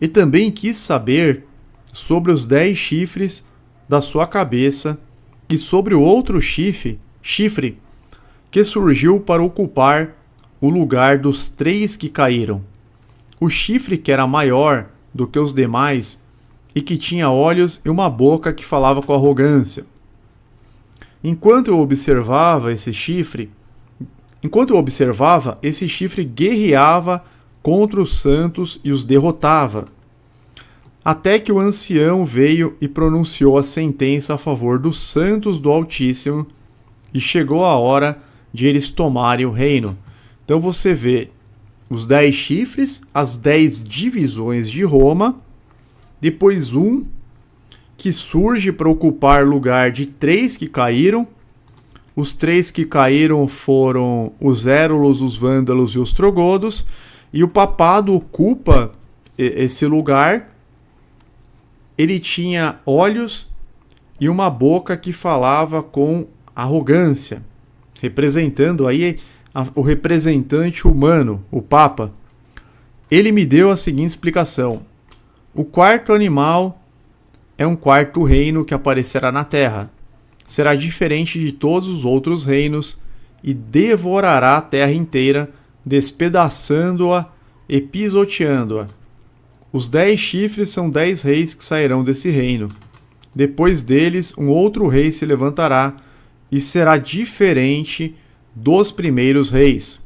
[SPEAKER 5] E também quis saber sobre os 10 chifres da sua cabeça e sobre o outro chifre que surgiu para ocupar o lugar dos 3 que caíram. O chifre que era maior do que os demais e que tinha olhos e uma boca que falava com arrogância. Enquanto eu observava, esse chifre guerreava contra os santos e os derrotava, até que o ancião veio e pronunciou a sentença a favor dos santos do Altíssimo, e chegou a hora de eles tomarem o reino. Então você vê os 10 chifres, as 10 divisões de Roma, depois um que surge para ocupar lugar de 3 que caíram. Os 3 que caíram foram os Érolos, os Vândalos e os Ostrogodos, e o papado ocupa esse lugar. Ele tinha olhos e uma boca que falava com arrogância, representando aí o representante humano, o Papa. Ele me deu a seguinte explicação: o quarto animal é um quarto reino que aparecerá na terra. Será diferente de todos os outros reinos e devorará a terra inteira, despedaçando-a e pisoteando-a. Os 10 chifres são 10 reis que sairão desse reino. Depois deles, um outro rei se levantará e será diferente dos primeiros reis.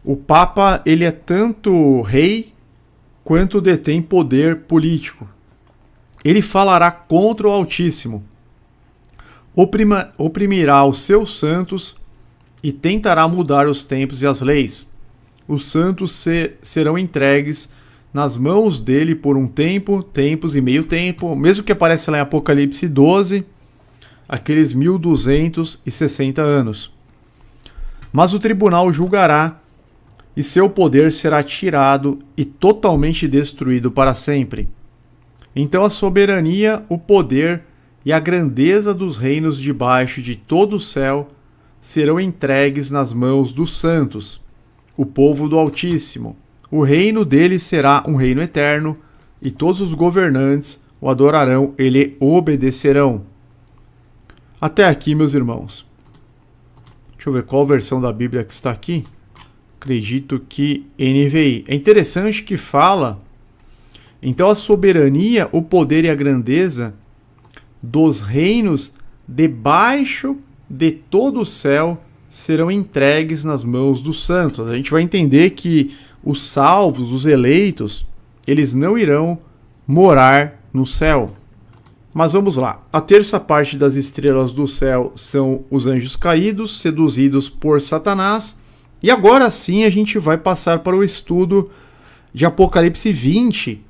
[SPEAKER 5] O Papa, ele é tanto rei quanto detém poder político. Ele falará contra o Altíssimo, oprimirá os seus santos e tentará mudar os tempos e as leis. Os santos serão entregues nas mãos dele por um tempo, tempos e meio tempo, mesmo que aparece lá em Apocalipse 12, aqueles 1260 anos. Mas o tribunal julgará e seu poder será tirado e totalmente destruído para sempre. Então a soberania, o poder e a grandeza dos reinos debaixo de todo o céu serão entregues nas mãos dos santos, o povo do Altíssimo. O reino dele será um reino eterno, e todos os governantes o adorarão e lhe obedecerão. Até aqui, meus irmãos. Deixa eu ver qual versão da Bíblia que está aqui. Acredito que NVI. É interessante que fala, então a soberania, o poder e a grandeza dos reinos debaixo de todo o céu serão entregues nas mãos dos santos. A gente vai entender que os salvos, os eleitos, eles não irão morar no céu. Mas vamos lá. A terça parte das estrelas do céu são os anjos caídos, seduzidos por Satanás. E agora sim a gente vai passar para o estudo de Apocalipse 20,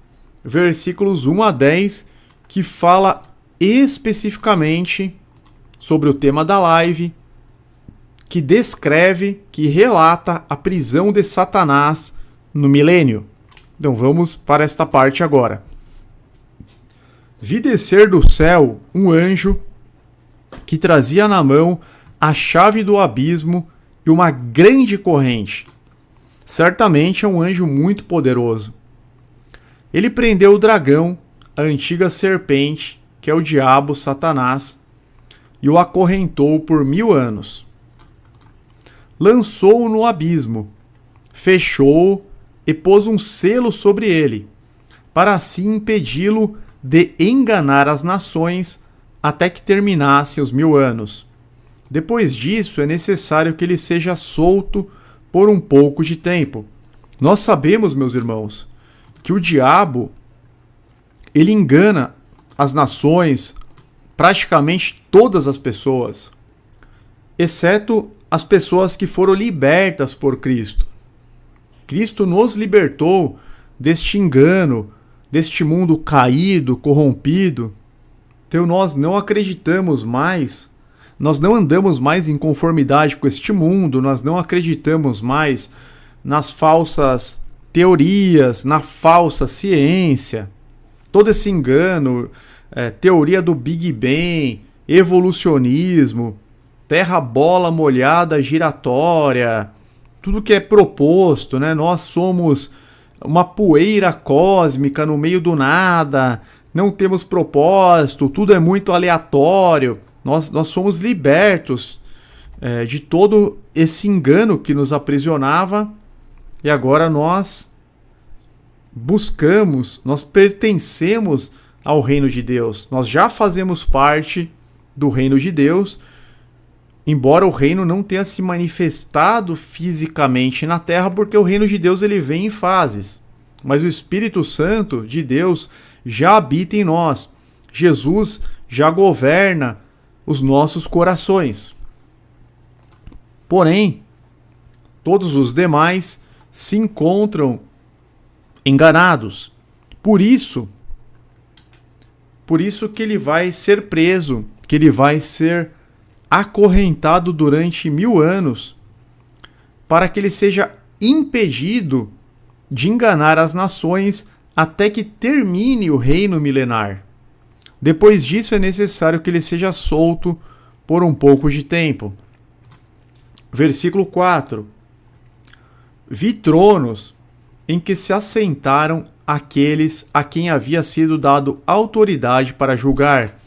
[SPEAKER 5] versículos 1 a 10, que fala especificamente sobre o tema da live, que descreve, que relata a prisão de Satanás no milênio. Então vamos para esta parte agora. Vi descer do céu um anjo que trazia na mão a chave do abismo e uma grande corrente. Certamente é um anjo muito poderoso. Ele prendeu o dragão, a antiga serpente, que é o diabo, Satanás, e o acorrentou por 1000 anos. Lançou-o no abismo, fechou-o e pôs um selo sobre ele, para assim impedi-lo de enganar as nações até que terminassem os 1000 anos. Depois disso, é necessário que ele seja solto por um pouco de tempo. Nós sabemos, meus irmãos, que o diabo, ele engana as nações, praticamente todas as pessoas, exceto as pessoas que foram libertas por Cristo. Cristo nos libertou deste engano, deste mundo caído, corrompido. Então nós não acreditamos mais, nós não andamos mais em conformidade com este mundo, nós não acreditamos mais nas falsas teorias, na falsa ciência, todo esse engano, teoria do Big Bang, evolucionismo, terra bola molhada giratória, tudo que é proposto, né? Nós somos uma poeira cósmica no meio do nada, não temos propósito, tudo é muito aleatório. Nós somos libertos de todo esse engano que nos aprisionava, e agora nós buscamos, nós pertencemos ao reino de Deus. Nós já fazemos parte do reino de Deus, embora o reino não tenha se manifestado fisicamente na terra, porque o reino de Deus ele vem em fases. Mas o Espírito Santo de Deus já habita em nós. Jesus já governa os nossos corações. Porém, todos os demais se encontram enganados. Por isso que ele vai ser preso, que ele vai ser acorrentado durante 1000 anos, para que ele seja impedido de enganar as nações até que termine o reino milenar. Depois disso é necessário que ele seja solto por um pouco de tempo. Versículo 4. Vi tronos em que se assentaram aqueles a quem havia sido dado autoridade para julgar.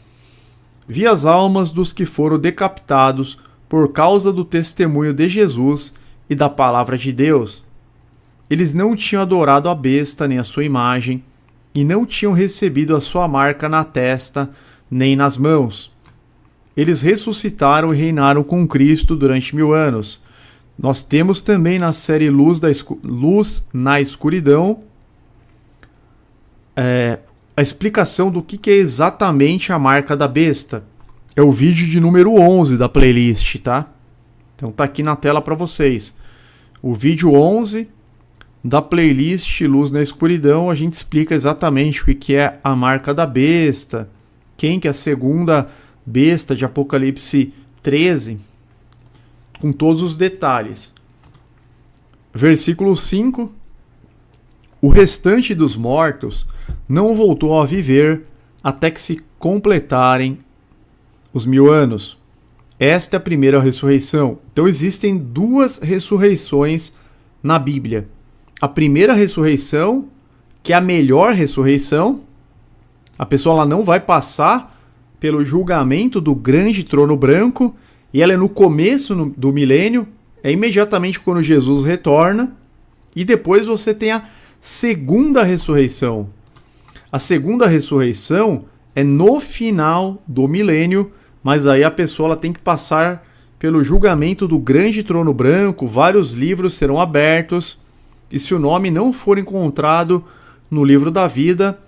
[SPEAKER 5] Vi as almas dos que foram decapitados por causa do testemunho de Jesus e da palavra de Deus. Eles não tinham adorado a besta nem a sua imagem, e não tinham recebido a sua marca na testa nem nas mãos. Eles ressuscitaram e reinaram com Cristo durante 1000 anos. Nós temos também na série Luz na Escuridão a explicação do que é exatamente a marca da besta. É o vídeo de número 11 da playlist, tá? Então tá aqui na tela para vocês. O vídeo 11 da playlist Luz na Escuridão, a gente explica exatamente o que é a marca da besta, quem que é a segunda besta de Apocalipse 13, com todos os detalhes. Versículo 5. O restante dos mortos não voltou a viver até que se completarem os 1000 anos. Esta é a primeira ressurreição. Então existem 2 ressurreições na Bíblia. A primeira ressurreição, que é a melhor ressurreição, a pessoa ela não vai passar pelo julgamento do grande trono branco, e ela é no começo do milênio, é imediatamente quando Jesus retorna, e depois você tem a segunda ressurreição. A segunda ressurreição é no final do milênio, mas aí a pessoa ela tem que passar pelo julgamento do grande trono branco, vários livros serão abertos, e se o nome não for encontrado no livro da vida,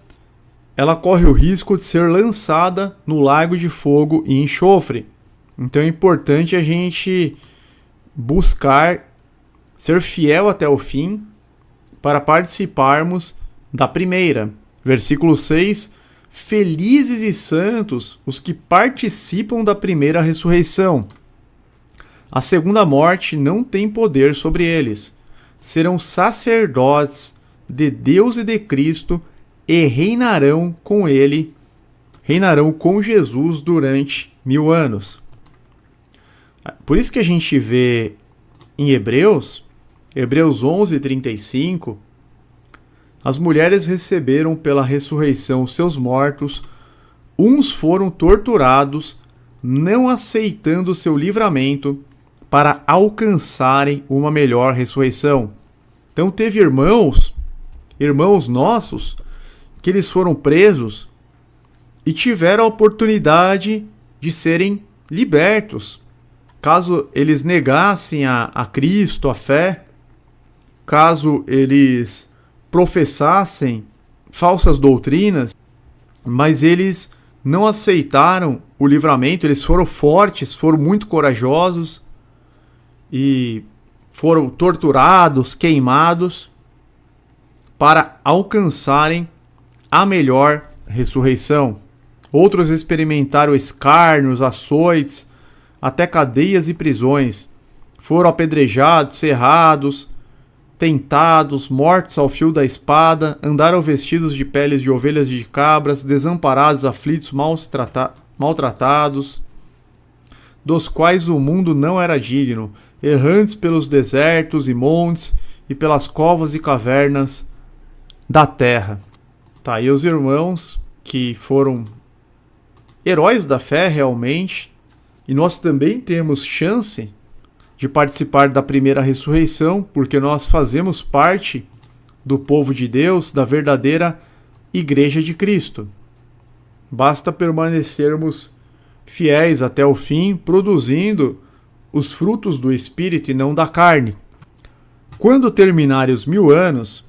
[SPEAKER 5] ela corre o risco de ser lançada no lago de fogo e enxofre. Então é importante a gente buscar ser fiel até o fim para participarmos da primeira. Versículo 6. Felizes e santos os que participam da primeira ressurreição. A segunda morte não tem poder sobre eles. Serão sacerdotes de Deus e de Cristo e reinarão com ele, reinarão com Jesus durante 1000 anos. Por isso que a gente vê em Hebreus 11:35, as mulheres receberam pela ressurreição seus mortos, uns foram torturados, não aceitando seu livramento para alcançarem uma melhor ressurreição. Então teve irmãos nossos, que eles foram presos e tiveram a oportunidade de serem libertos. Caso eles negassem a Cristo, a fé, caso eles professassem falsas doutrinas, mas eles não aceitaram o livramento, eles foram fortes, foram muito corajosos e foram torturados, queimados, para alcançarem a melhor ressurreição. Outros experimentaram escárnios, açoites, até cadeias e prisões. Foram apedrejados, cerrados, tentados, mortos ao fio da espada, andaram vestidos de peles de ovelhas e de cabras, desamparados, aflitos, maltratados, dos quais o mundo não era digno, errantes pelos desertos e montes e pelas covas e cavernas da terra. Tá aí os irmãos que foram heróis da fé realmente, e nós também temos chance de participar da primeira ressurreição, porque nós fazemos parte do povo de Deus, da verdadeira Igreja de Cristo. Basta permanecermos fiéis até o fim, produzindo os frutos do Espírito e não da carne. Quando terminarem os 1000 anos,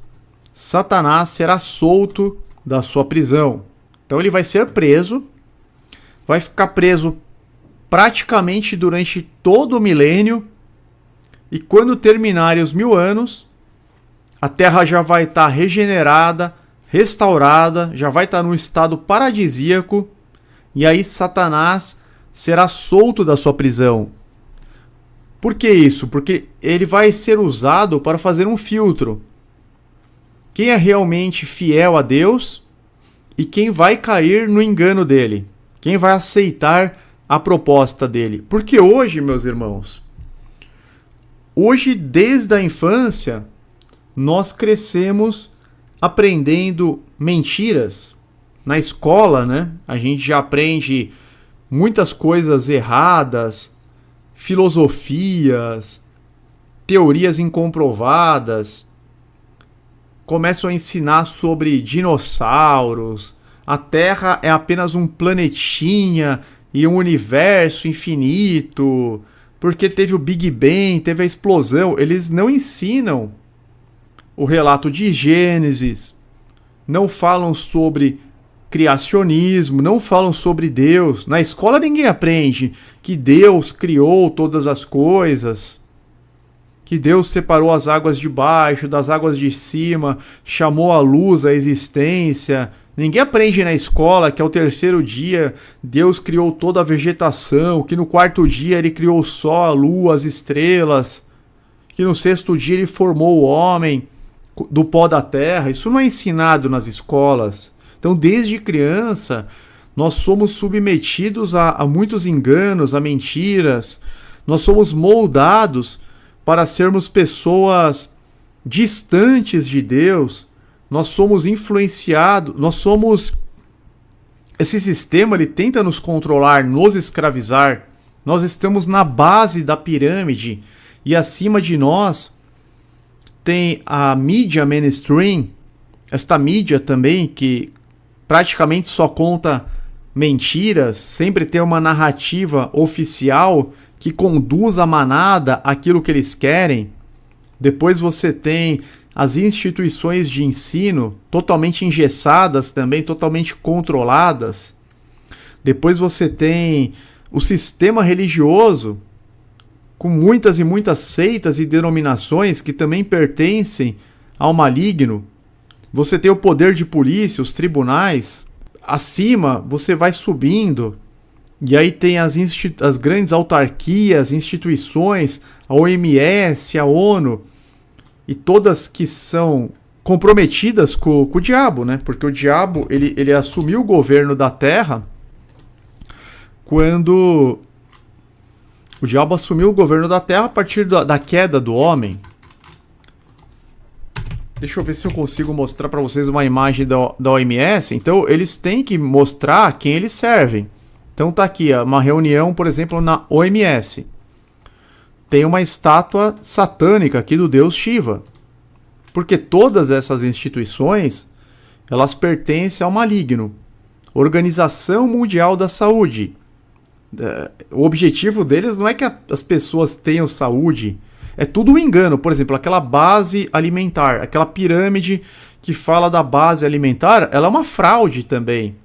[SPEAKER 5] Satanás será solto da sua prisão. Então ele vai ser preso, vai ficar preso praticamente durante todo o milênio, e quando terminarem os 1000 anos, a terra já vai estar regenerada, restaurada, já vai estar num estado paradisíaco, e aí Satanás será solto da sua prisão. Por que isso? Porque ele vai ser usado para fazer um filtro. Quem é realmente fiel a Deus e quem vai cair no engano dele. Quem vai aceitar a proposta dele. Porque hoje, meus irmãos, hoje desde a infância, nós crescemos aprendendo mentiras. Na escola, né? A gente já aprende muitas coisas erradas, filosofias, teorias incomprovadas. Começam a ensinar sobre dinossauros. A Terra é apenas um planetinha e um universo infinito. porque teve o Big Bang, teve a explosão. Eles não ensinam o relato de Gênesis, não falam sobre criacionismo, não falam sobre Deus. Na escola ninguém aprende que Deus criou todas as coisas, que Deus separou as águas de baixo das águas de cima, chamou a luz à existência. Ninguém aprende na escola que ao terceiro dia Deus criou toda a vegetação, que no quarto dia ele criou o sol, a lua, as estrelas, que no sexto dia ele formou o homem do pó da terra. Isso não é ensinado nas escolas. Então, desde criança, nós somos submetidos a muitos enganos, a mentiras. Nós somos moldados para sermos pessoas distantes de Deus. Nós somos influenciados, esse sistema ele tenta nos controlar, nos escravizar. Nós estamos na base da pirâmide e acima de nós tem a mídia mainstream, esta mídia também que praticamente só conta mentiras, sempre tem uma narrativa oficial que conduz a manada àquilo que eles querem. Depois você tem as instituições de ensino totalmente engessadas também, totalmente controladas. Depois você tem o sistema religioso, com muitas e muitas seitas e denominações que também pertencem ao maligno. Você tem o poder de polícia, os tribunais. Acima, você vai subindo. E aí tem as grandes autarquias, instituições, a OMS, a ONU. E todas que são comprometidas com o diabo, né? Porque o diabo ele assumiu o governo da Terra quando... O diabo assumiu o governo da Terra a partir da queda do homem. Deixa eu ver se eu consigo mostrar para vocês uma imagem da OMS. Então, eles têm que mostrar quem eles servem. Então, tá aqui uma reunião, por exemplo, na OMS. Tem uma estátua satânica aqui do deus Shiva. Porque todas essas instituições, elas pertencem ao maligno. Organização Mundial da Saúde. O objetivo deles não é que as pessoas tenham saúde. É tudo um engano. Por exemplo, aquela base alimentar, aquela pirâmide que fala da base alimentar, ela é uma fraude também.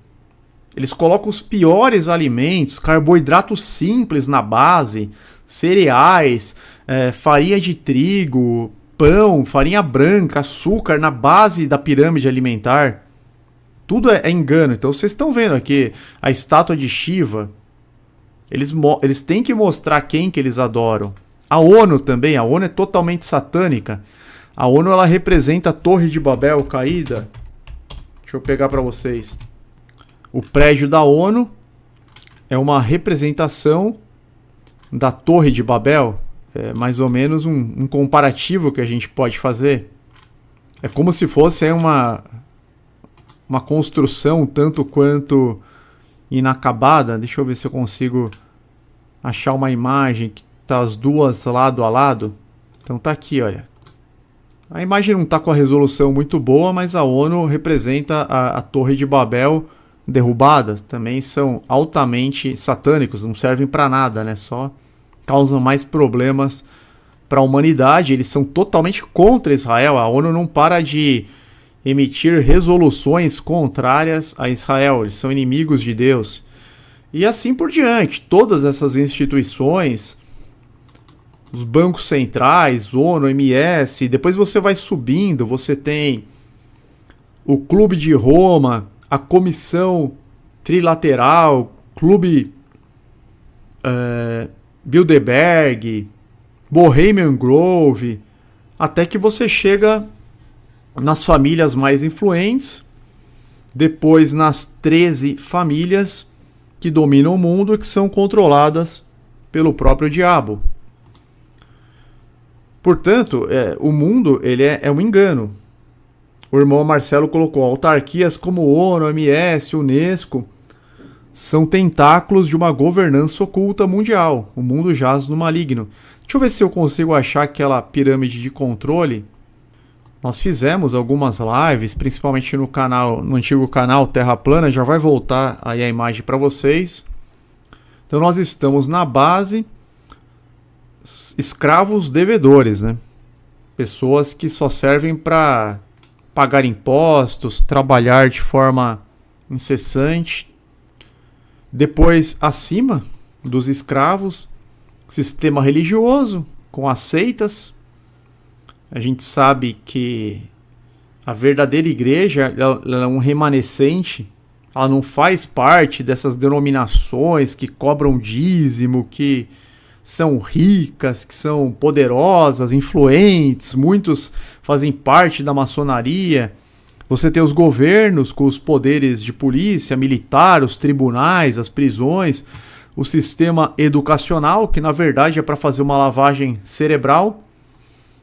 [SPEAKER 5] Eles colocam os piores alimentos, carboidratos simples na base, cereais, farinha de trigo, pão, farinha branca, açúcar na base da pirâmide alimentar. Tudo é engano. Então vocês estão vendo aqui a estátua de Shiva. Eles têm que mostrar quem que eles adoram. A ONU também, a ONU é totalmente satânica. A ONU ela representa a Torre de Babel caída. Deixa eu pegar para vocês. O prédio da ONU é uma representação da Torre de Babel. É mais ou menos um comparativo que a gente pode fazer. É como se fosse uma construção tanto quanto inacabada. Deixa eu ver se eu consigo achar uma imagem que tá as duas lado a lado. Então tá aqui, olha. A imagem não tá com a resolução muito boa, mas a ONU representa a Torre de Babel derrubada. Também são altamente satânicos, não servem para nada, né? Só causam mais problemas para a humanidade. Eles são totalmente contra Israel. A ONU não para de emitir resoluções contrárias a Israel. Eles são inimigos de Deus. E assim por diante. Todas essas instituições, os bancos centrais, ONU, OMS, depois você vai subindo, você tem o Clube de Roma, a Comissão Trilateral, Clube Bilderberg, Bohemian Grove, até que você chega nas famílias mais influentes, depois nas 13 famílias que dominam o mundo e que são controladas pelo próprio diabo. Portanto, o mundo ele é um engano. O irmão Marcelo colocou autarquias como ONU, OMS, Unesco são tentáculos de uma governança oculta mundial. O mundo jaz no maligno. Deixa eu ver se eu consigo achar aquela pirâmide de controle. Nós fizemos algumas lives, principalmente no antigo canal Terra Plana. Já vai voltar aí a imagem para vocês. Então nós estamos na base. escravos devedores, né? Pessoas que só servem para pagar impostos, trabalhar de forma incessante. Depois, acima dos escravos, sistema religioso com as seitas. A gente sabe que a verdadeira igreja ela é um remanescente, ela não faz parte dessas denominações que cobram dízimo, que são ricas, que são poderosas, influentes, muitos fazem parte da maçonaria. Você tem os governos com os poderes de polícia, militar, os tribunais, as prisões, o sistema educacional, que na verdade é para fazer uma lavagem cerebral,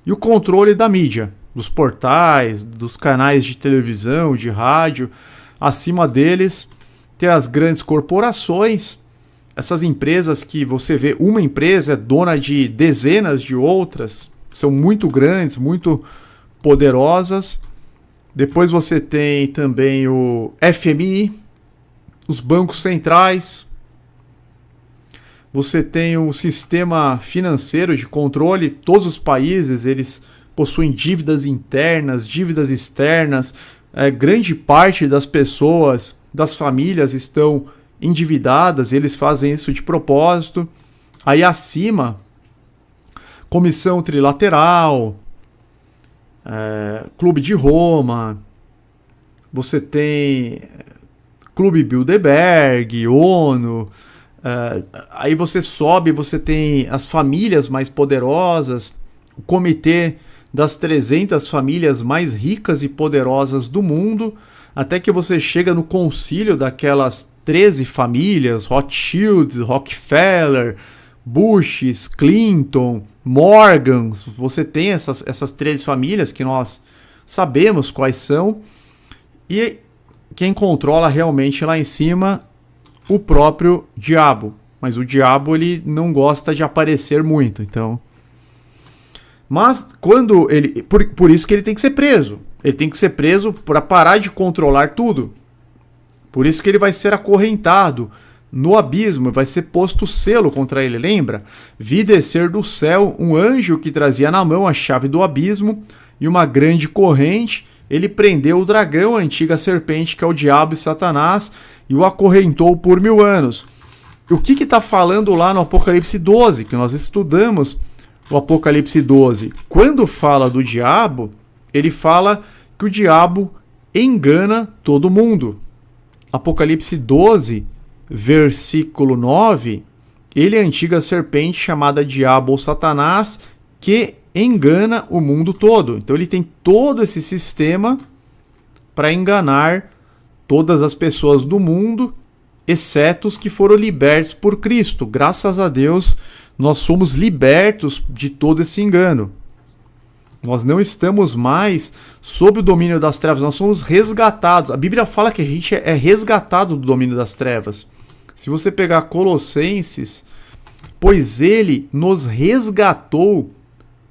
[SPEAKER 5] e o controle da mídia, dos portais, dos canais de televisão, de rádio. Acima deles tem as grandes corporações, essas empresas que você vê, uma empresa é dona de dezenas de outras, são muito grandes, muito poderosas. Depois você tem também o FMI, os bancos centrais. Você tem o sistema financeiro de controle. Todos os países eles possuem dívidas internas, dívidas externas. Grande parte das pessoas, das famílias estão endividadas. Eles fazem isso de propósito. Aí acima, Comissão Trilateral, Clube de Roma. Você tem Clube Bilderberg, ONU. Aí você sobe, você tem as famílias mais poderosas, o comitê das 300 famílias mais ricas e poderosas do mundo, até que você chega no concílio daquelas 13 famílias, Rothschild, Rockefeller, Bush, Clinton, Morgan. Você tem essas 13 famílias que nós sabemos quais são, e quem controla realmente lá em cima o próprio diabo. Mas o diabo ele não gosta de aparecer muito, então. Mas quando ele, por isso que ele tem que ser preso. Ele tem que ser preso para parar de controlar tudo. Por isso que ele vai ser acorrentado no abismo, vai ser posto selo contra ele. Lembra? Vi descer do céu um anjo que trazia na mão a chave do abismo e uma grande corrente. Ele prendeu o dragão, a antiga serpente, que é o diabo e Satanás, e o acorrentou por 1000 anos. O que está falando lá no Apocalipse 12, que nós estudamos o Apocalipse 12? Quando fala do diabo, ele fala que o diabo engana todo mundo. Apocalipse 12, versículo 9, ele é a antiga serpente chamada diabo ou Satanás, que engana o mundo todo. Então ele tem todo esse sistema para enganar todas as pessoas do mundo, exceto os que foram libertos por Cristo. Graças a Deus, nós somos libertos de todo esse engano. Nós não estamos mais sob o domínio das trevas, nós somos resgatados. A Bíblia fala que a gente é resgatado do domínio das trevas. Se você pegar Colossenses, pois ele nos resgatou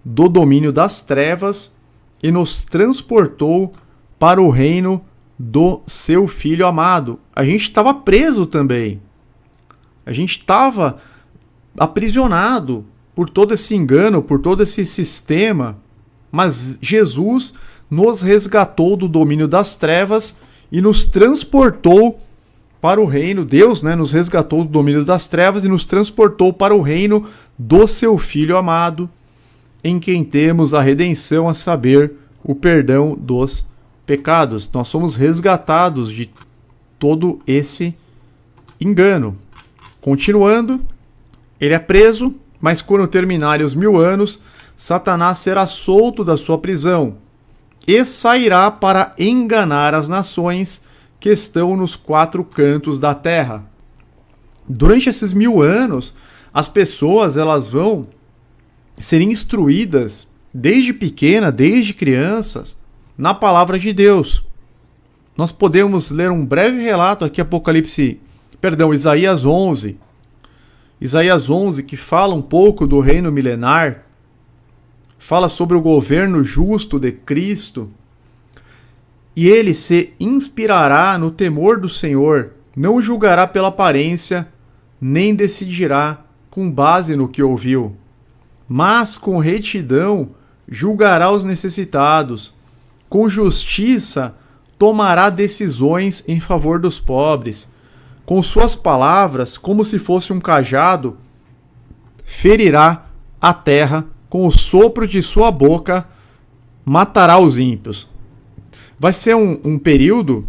[SPEAKER 5] do domínio das trevas e nos transportou para o reino do seu Filho amado. A gente estava preso também. A gente estava aprisionado por todo esse engano, por todo esse sistema. Mas Jesus nos resgatou do domínio das trevas e nos transportou para o reino. Deus, nos resgatou do domínio das trevas e nos transportou para o reino do seu Filho amado, em quem temos a redenção, a saber, o perdão dos pecados. Nós somos resgatados de todo esse engano. Continuando, ele é preso, mas quando terminarem os 1000 anos, Satanás será solto da sua prisão e sairá para enganar as nações que estão nos 4 cantos da terra. Durante esses 1000 anos, as pessoas elas vão ser instruídas desde pequena, desde crianças, na palavra de Deus. Nós podemos ler um breve relato aqui, Isaías 11. Isaías 11, que fala um pouco do reino milenar, fala sobre o governo justo de Cristo, e ele se inspirará no temor do Senhor, não julgará pela aparência, nem decidirá com base no que ouviu. mas com retidão julgará os necessitados, com justiça tomará decisões em favor dos pobres. Com suas palavras, como se fosse um cajado, ferirá a terra, com o sopro de sua boca matará os ímpios. Vai ser um período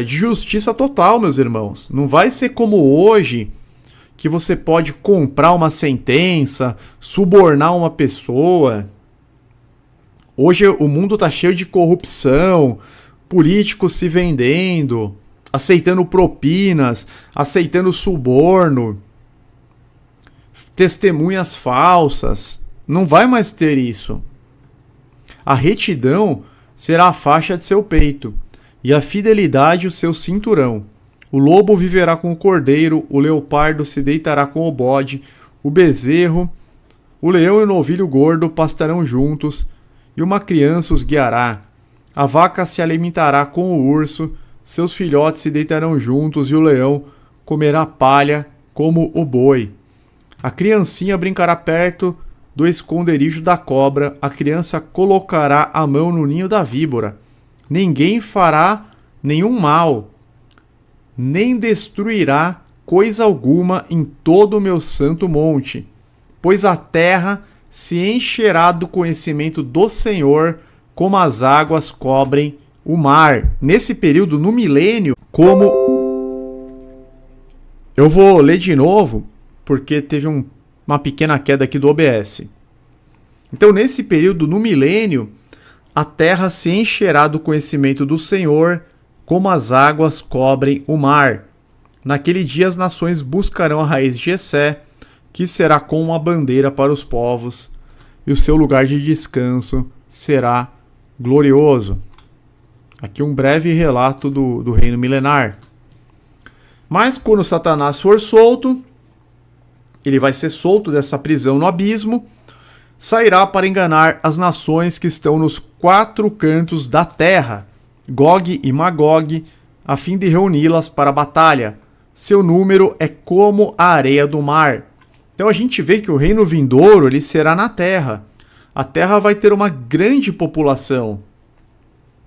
[SPEAKER 5] de justiça total, meus irmãos. Não vai ser como hoje, que você pode comprar uma sentença, subornar uma pessoa. Hoje o mundo está cheio de corrupção, políticos se vendendo, aceitando propinas, aceitando suborno, testemunhas falsas. Não vai mais ter isso. A retidão será a faixa de seu peito, e a fidelidade o seu cinturão. O lobo viverá com o cordeiro, o leopardo se deitará com o bode, o bezerro, o leão e o novilho gordo pastarão juntos, e uma criança os guiará. A vaca se alimentará com o urso, seus filhotes se deitarão juntos, e o leão comerá palha como o boi. A criancinha brincará perto do esconderijo da cobra, a criança colocará a mão no ninho da víbora. Ninguém fará nenhum mal, nem destruirá coisa alguma em todo o meu santo monte, pois a terra se encherá do conhecimento do Senhor, como as águas cobrem o mar. Nesse período, no milênio, como... Eu vou ler de novo, porque teve uma pequena queda aqui do OBS. Então, nesse período, no milênio, a terra se encherá do conhecimento do Senhor, como as águas cobrem o mar. Naquele dia as nações buscarão a raiz de Jessé, que será como uma bandeira para os povos, e o seu lugar de descanso será glorioso. Aqui um breve relato do reino milenar. Mas quando Satanás for solto, ele vai ser solto dessa prisão no abismo, sairá para enganar as nações que estão nos 4 cantos da terra, Gog e Magog, a fim de reuni-las para a batalha. Seu número é como a areia do mar. Então a gente vê que o reino vindouro ele será na terra. A terra vai ter uma grande população.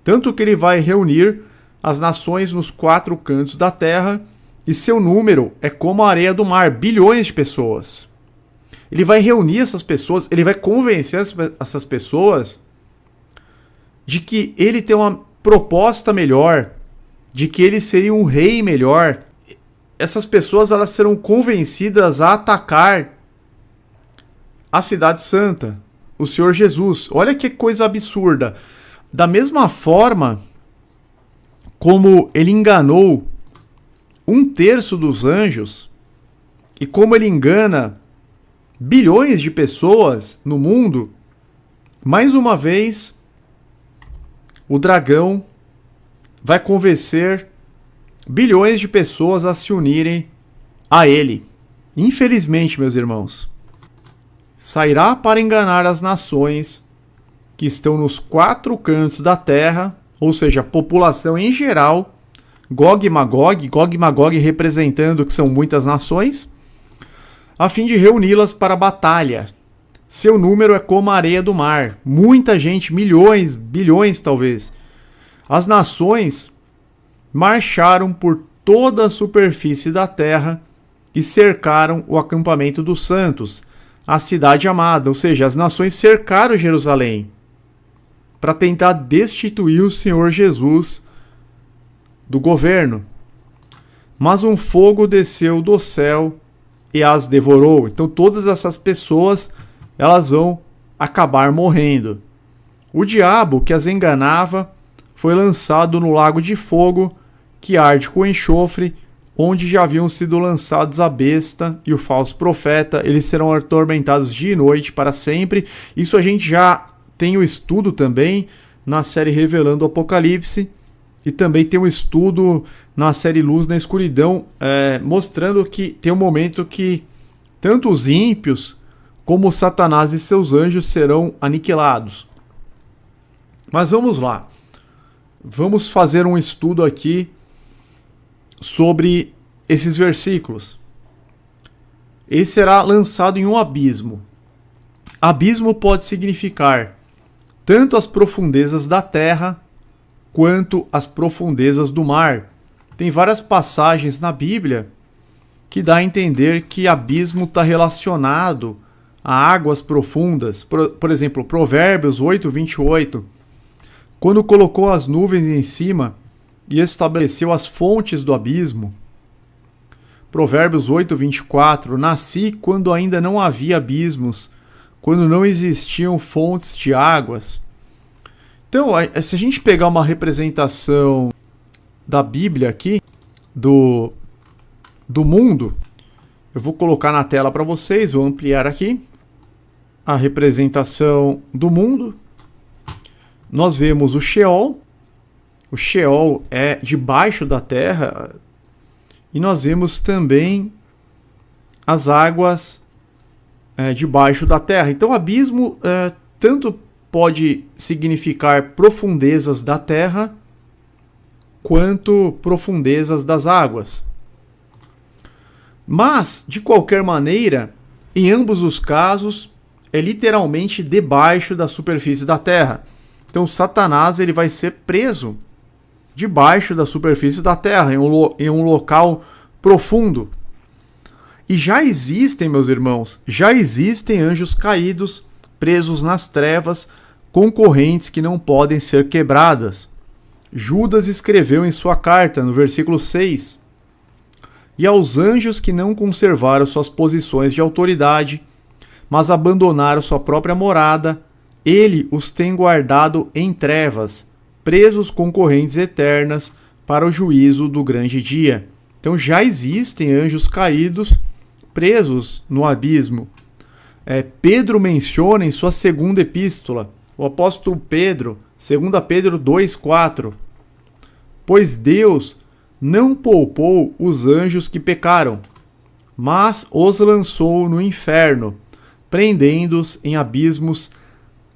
[SPEAKER 5] Tanto que ele vai reunir as nações nos 4 cantos da terra, e seu número é como a areia do mar, bilhões de pessoas. Ele vai reunir essas pessoas, ele vai convencer essas pessoas de que ele tem uma proposta melhor, de que ele seria um rei melhor. Essas pessoas elas serão convencidas a atacar a cidade santa, o Senhor Jesus. Olha que coisa absurda. Da mesma forma como ele enganou 1/3 dos anjos, e como ele engana bilhões de pessoas no mundo, mais uma vez o dragão vai convencer bilhões de pessoas a se unirem a ele. Infelizmente, meus irmãos, sairá para enganar as nações que estão nos 4 cantos da terra, ou seja, a população em geral, Gog e Magog representando que são muitas nações, a fim de reuni-las para a batalha. Seu número é como a areia do mar. Muita gente, milhões, bilhões talvez. As nações marcharam por toda a superfície da terra e cercaram o acampamento dos santos, a cidade amada. Ou seja, as nações cercaram Jerusalém para tentar destituir o Senhor Jesus do governo. Mas um fogo desceu do céu e as devorou. Então todas essas pessoas elas vão acabar morrendo. O diabo que as enganava foi lançado no lago de fogo que arde com enxofre, onde já haviam sido lançados a besta e o falso profeta. Eles serão atormentados dia e noite para sempre. Isso a gente já tem o estudo também na série Revelando o Apocalipse, e também tem um estudo na série Luz na Escuridão, mostrando que tem um momento que tanto os ímpios como Satanás e seus anjos serão aniquilados. Mas vamos lá. Vamos fazer um estudo aqui sobre esses versículos. Ele será lançado em um abismo. abismo pode significar tanto as profundezas da terra quanto as profundezas do mar. Tem várias passagens na Bíblia que dá a entender que abismo está relacionado a águas profundas. Por exemplo, Provérbios 8:28, quando colocou as nuvens em cima e estabeleceu as fontes do abismo. Provérbios 8:24, nasci quando ainda não havia abismos, quando não existiam fontes de águas. Então, se a gente pegar uma representação da Bíblia aqui, do mundo, eu vou colocar na tela para vocês, vou ampliar aqui a representação do mundo. Nós vemos o Sheol é debaixo da terra, e nós vemos também as águas debaixo da terra. Então, abismo tanto pode significar profundezas da terra quanto profundezas das águas. Mas, de qualquer maneira, em ambos os casos, é literalmente debaixo da superfície da terra. Então, Satanás ele vai ser preso debaixo da superfície da terra, em um local profundo. E já existem, meus irmãos, anjos caídos presos nas trevas, com correntes que não podem ser quebradas. Judas escreveu em sua carta, no versículo 6, e aos anjos que não conservaram suas posições de autoridade, mas abandonaram sua própria morada, ele os tem guardado em trevas, presos com correntes eternas para o juízo do grande dia. Então já existem anjos caídos presos no abismo. Pedro menciona em sua segunda epístola, o apóstolo Pedro, 2 Pedro 2,4, pois Deus não poupou os anjos que pecaram, mas os lançou no inferno, prendendo-os em abismos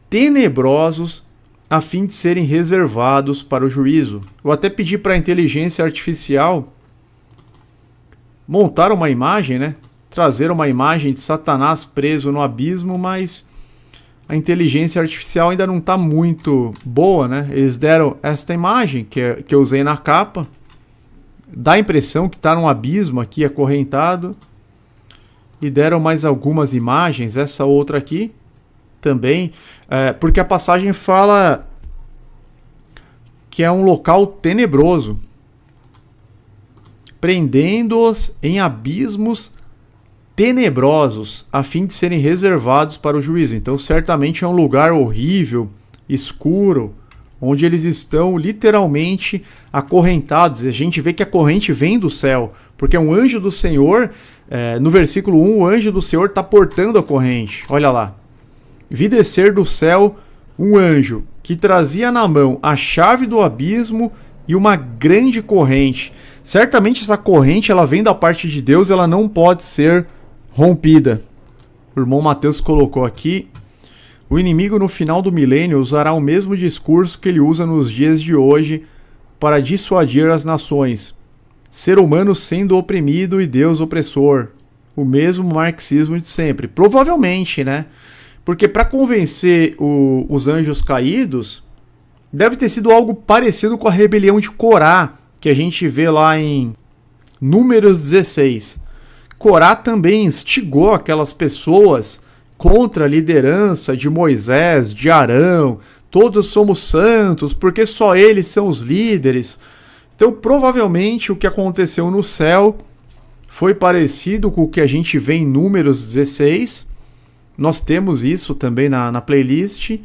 [SPEAKER 5] tenebrosos, a fim de serem reservados para o juízo. Eu até pedi para a inteligência artificial montar uma imagem, trazer uma imagem de Satanás preso no abismo, mas a inteligência artificial ainda não está muito boa, Eles deram esta imagem que eu usei na capa, dá a impressão que está num abismo aqui acorrentado, e deram mais algumas imagens, essa outra aqui também, porque a passagem fala que é um local tenebroso, prendendo-os em abismos tenebrosos, a fim de serem reservados para o juízo. Então, certamente é um lugar horrível, escuro, onde eles estão literalmente acorrentados. A gente vê que a corrente vem do céu, porque é um anjo do Senhor. No versículo 1, o anjo do Senhor está portando a corrente. Olha lá. Vi descer do céu um anjo que trazia na mão a chave do abismo e uma grande corrente. Certamente essa corrente ela vem da parte de Deus, ela não pode ser rompida. O irmão Mateus colocou aqui: o inimigo no final do milênio usará o mesmo discurso que ele usa nos dias de hoje para dissuadir as nações. Ser humano sendo oprimido e Deus opressor. O mesmo marxismo de sempre. Provavelmente, Porque para convencer os anjos caídos, deve ter sido algo parecido com a rebelião de Corá, que a gente vê lá em Números 16. Corá também instigou aquelas pessoas contra a liderança de Moisés, de Arão. Todos somos santos, porque só eles são os líderes. Então, provavelmente, o que aconteceu no céu foi parecido com o que a gente vê em Números 16. Nós temos isso também na playlist.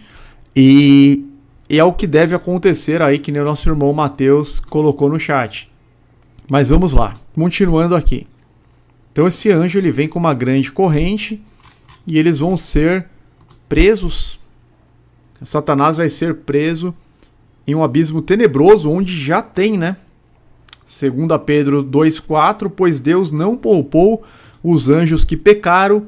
[SPEAKER 5] E é o que deve acontecer aí, que nem o nosso irmão Mateus colocou no chat. Mas vamos lá, continuando aqui. Então esse anjo ele vem com uma grande corrente e eles vão ser presos. Satanás vai ser preso em um abismo tenebroso, onde já tem, 2 Pedro 2,4, pois Deus não poupou os anjos que pecaram,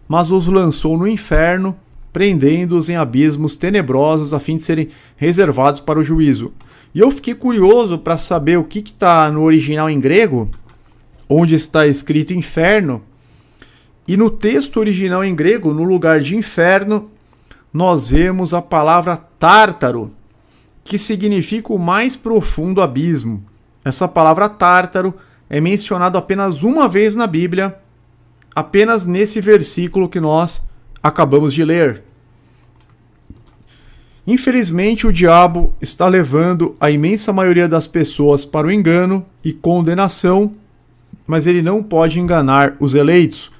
[SPEAKER 5] mas os lançou no inferno, prendendo-os em abismos tenebrosos, a fim de serem reservados para o juízo. E eu fiquei curioso para saber o que está no original em grego, onde está escrito inferno, E no texto original em grego, no lugar de inferno, nós vemos a palavra tártaro, que significa o mais profundo abismo. Essa palavra tártaro é mencionada apenas uma vez na Bíblia, apenas nesse versículo que nós acabamos de ler. Infelizmente, o diabo está levando a imensa maioria das pessoas para o engano e condenação, mas ele não pode enganar os eleitos.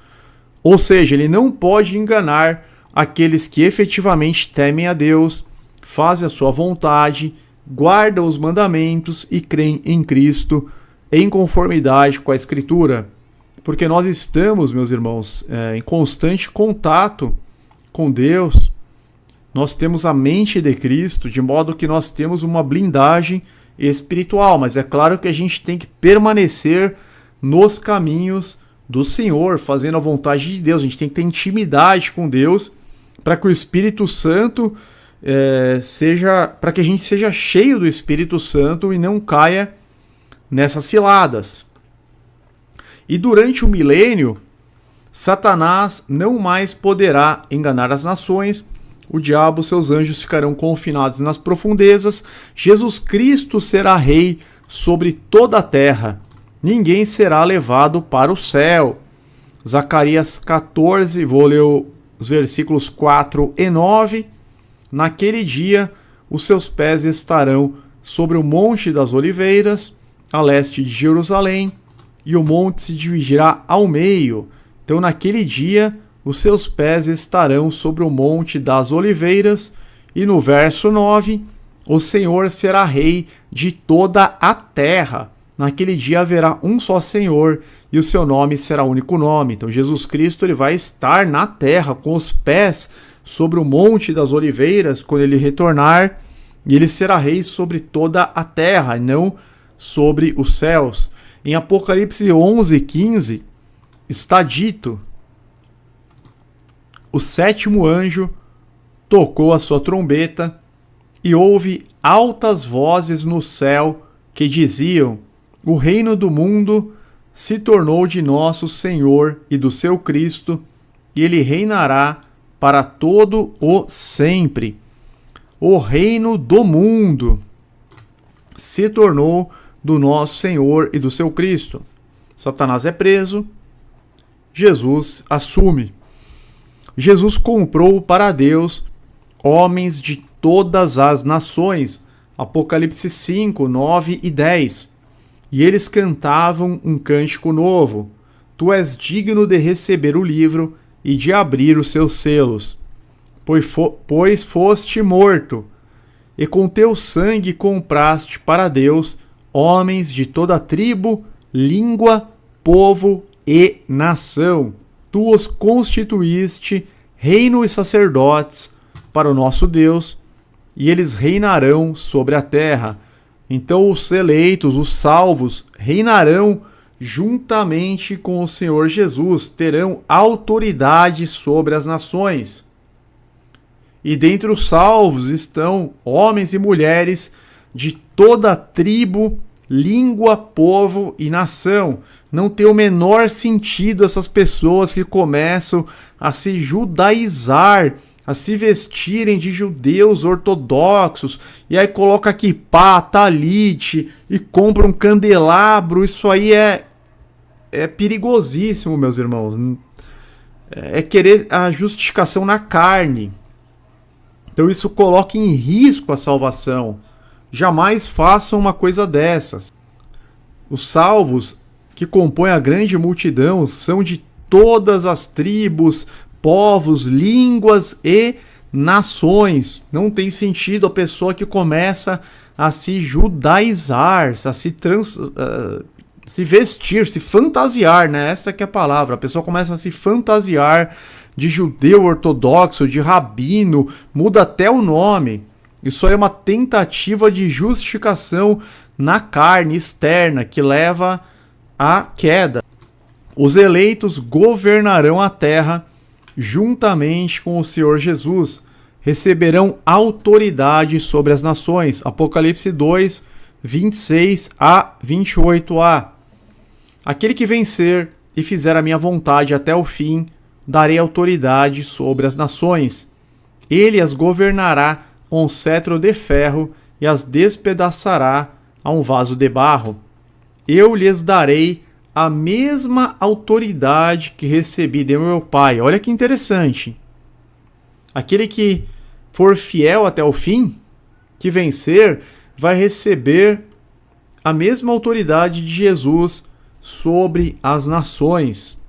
[SPEAKER 5] Ou seja, ele não pode enganar aqueles que efetivamente temem a Deus, fazem a sua vontade, guardam os mandamentos e creem em Cristo em conformidade com a Escritura. Porque nós estamos, meus irmãos, em constante contato com Deus. Nós temos a mente de Cristo, de modo que nós temos uma blindagem espiritual. Mas é claro que a gente tem que permanecer nos caminhos do Senhor, fazendo a vontade de Deus. A gente tem que ter intimidade com Deus para que o Espírito Santo para que a gente seja cheio do Espírito Santo e não caia nessas ciladas. E durante o milênio, Satanás não mais poderá enganar as nações. O diabo e seus anjos ficarão confinados nas profundezas. Jesus Cristo será rei sobre toda a terra. Ninguém será levado para o céu. Zacarias 14, vou ler os versículos 4 e 9. Naquele dia, os seus pés estarão sobre o Monte das Oliveiras, a leste de Jerusalém, e o monte se dividirá ao meio. Então, naquele dia, os seus pés estarão sobre o Monte das Oliveiras, e no verso 9, o Senhor será rei de toda a terra. Naquele dia haverá um só Senhor, e o seu nome será único nome. Então, Jesus Cristo ele vai estar na terra, com os pés sobre o Monte das Oliveiras, quando ele retornar, e ele será rei sobre toda a terra, e não sobre os céus. Em Apocalipse 11:15, está dito: o sétimo anjo tocou a sua trombeta, e houve altas vozes no céu que diziam: o reino do mundo se tornou de nosso Senhor e do seu Cristo, e ele reinará para todo o sempre. O reino do mundo se tornou do nosso Senhor e do seu Cristo. Satanás é preso, Jesus assume. Jesus comprou para Deus homens de todas as nações. Apocalipse 5, 9 e 10. E eles cantavam um cântico novo: Tu és digno de receber o livro e de abrir os seus selos, pois foste morto, e com teu sangue compraste para Deus homens de toda tribo, língua, povo e nação. Tu os constituíste reino e sacerdotes para o nosso Deus, e eles reinarão sobre a terra. Então os eleitos, os salvos, reinarão juntamente com o Senhor Jesus, terão autoridade sobre as nações. E dentre os salvos estão homens e mulheres de toda tribo, língua, povo e nação. Não tem o menor sentido essas pessoas que começam a se judaizar, a se vestirem de judeus ortodoxos, e aí coloca quipá, talite, e compra um candelabro. Isso aí é perigosíssimo, meus irmãos. É querer a justificação na carne. Então isso coloca em risco a salvação. Jamais façam uma coisa dessas. Os salvos que compõem a grande multidão são de todas as tribos, povos, línguas e nações. Não tem sentido a pessoa que começa a se judaizar, a se vestir, se fantasiar, né? Essa que é a palavra. A pessoa começa a se fantasiar de judeu ortodoxo, de rabino, muda até o nome. Isso aí é uma tentativa de justificação na carne externa que leva à queda. Os eleitos governarão a terra juntamente com o Senhor Jesus, receberão autoridade sobre as nações. Apocalipse 2, 26 a 28a. Aquele que vencer e fizer a minha vontade até o fim, darei autoridade sobre as nações. Ele as governará com cetro de ferro e as despedaçará a um vaso de barro. Eu lhes darei a mesma autoridade que recebi de meu Pai. Olha que interessante. Aquele que for fiel até o fim, que vencer, vai receber a mesma autoridade de Jesus sobre as nações.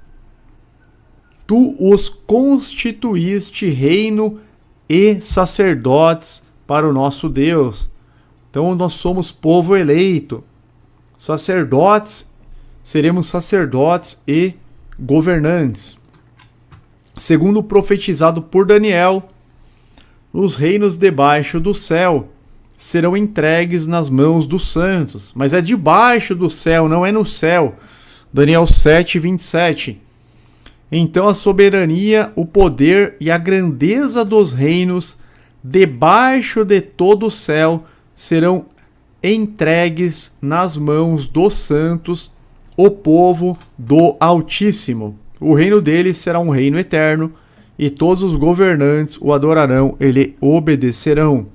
[SPEAKER 5] Tu os constituíste reino e sacerdotes para o nosso Deus. Então nós somos povo eleito. Sacerdotes, seremos sacerdotes e governantes. Segundo profetizado por Daniel, os reinos debaixo do céu serão entregues nas mãos dos santos. Mas é debaixo do céu, não é no céu. Daniel 7, 27. Então a soberania, o poder e a grandeza dos reinos debaixo de todo o céu serão entregues nas mãos dos santos, o povo do Altíssimo. O reino dele será um reino eterno, e todos os governantes o adorarão e lhe obedecerão.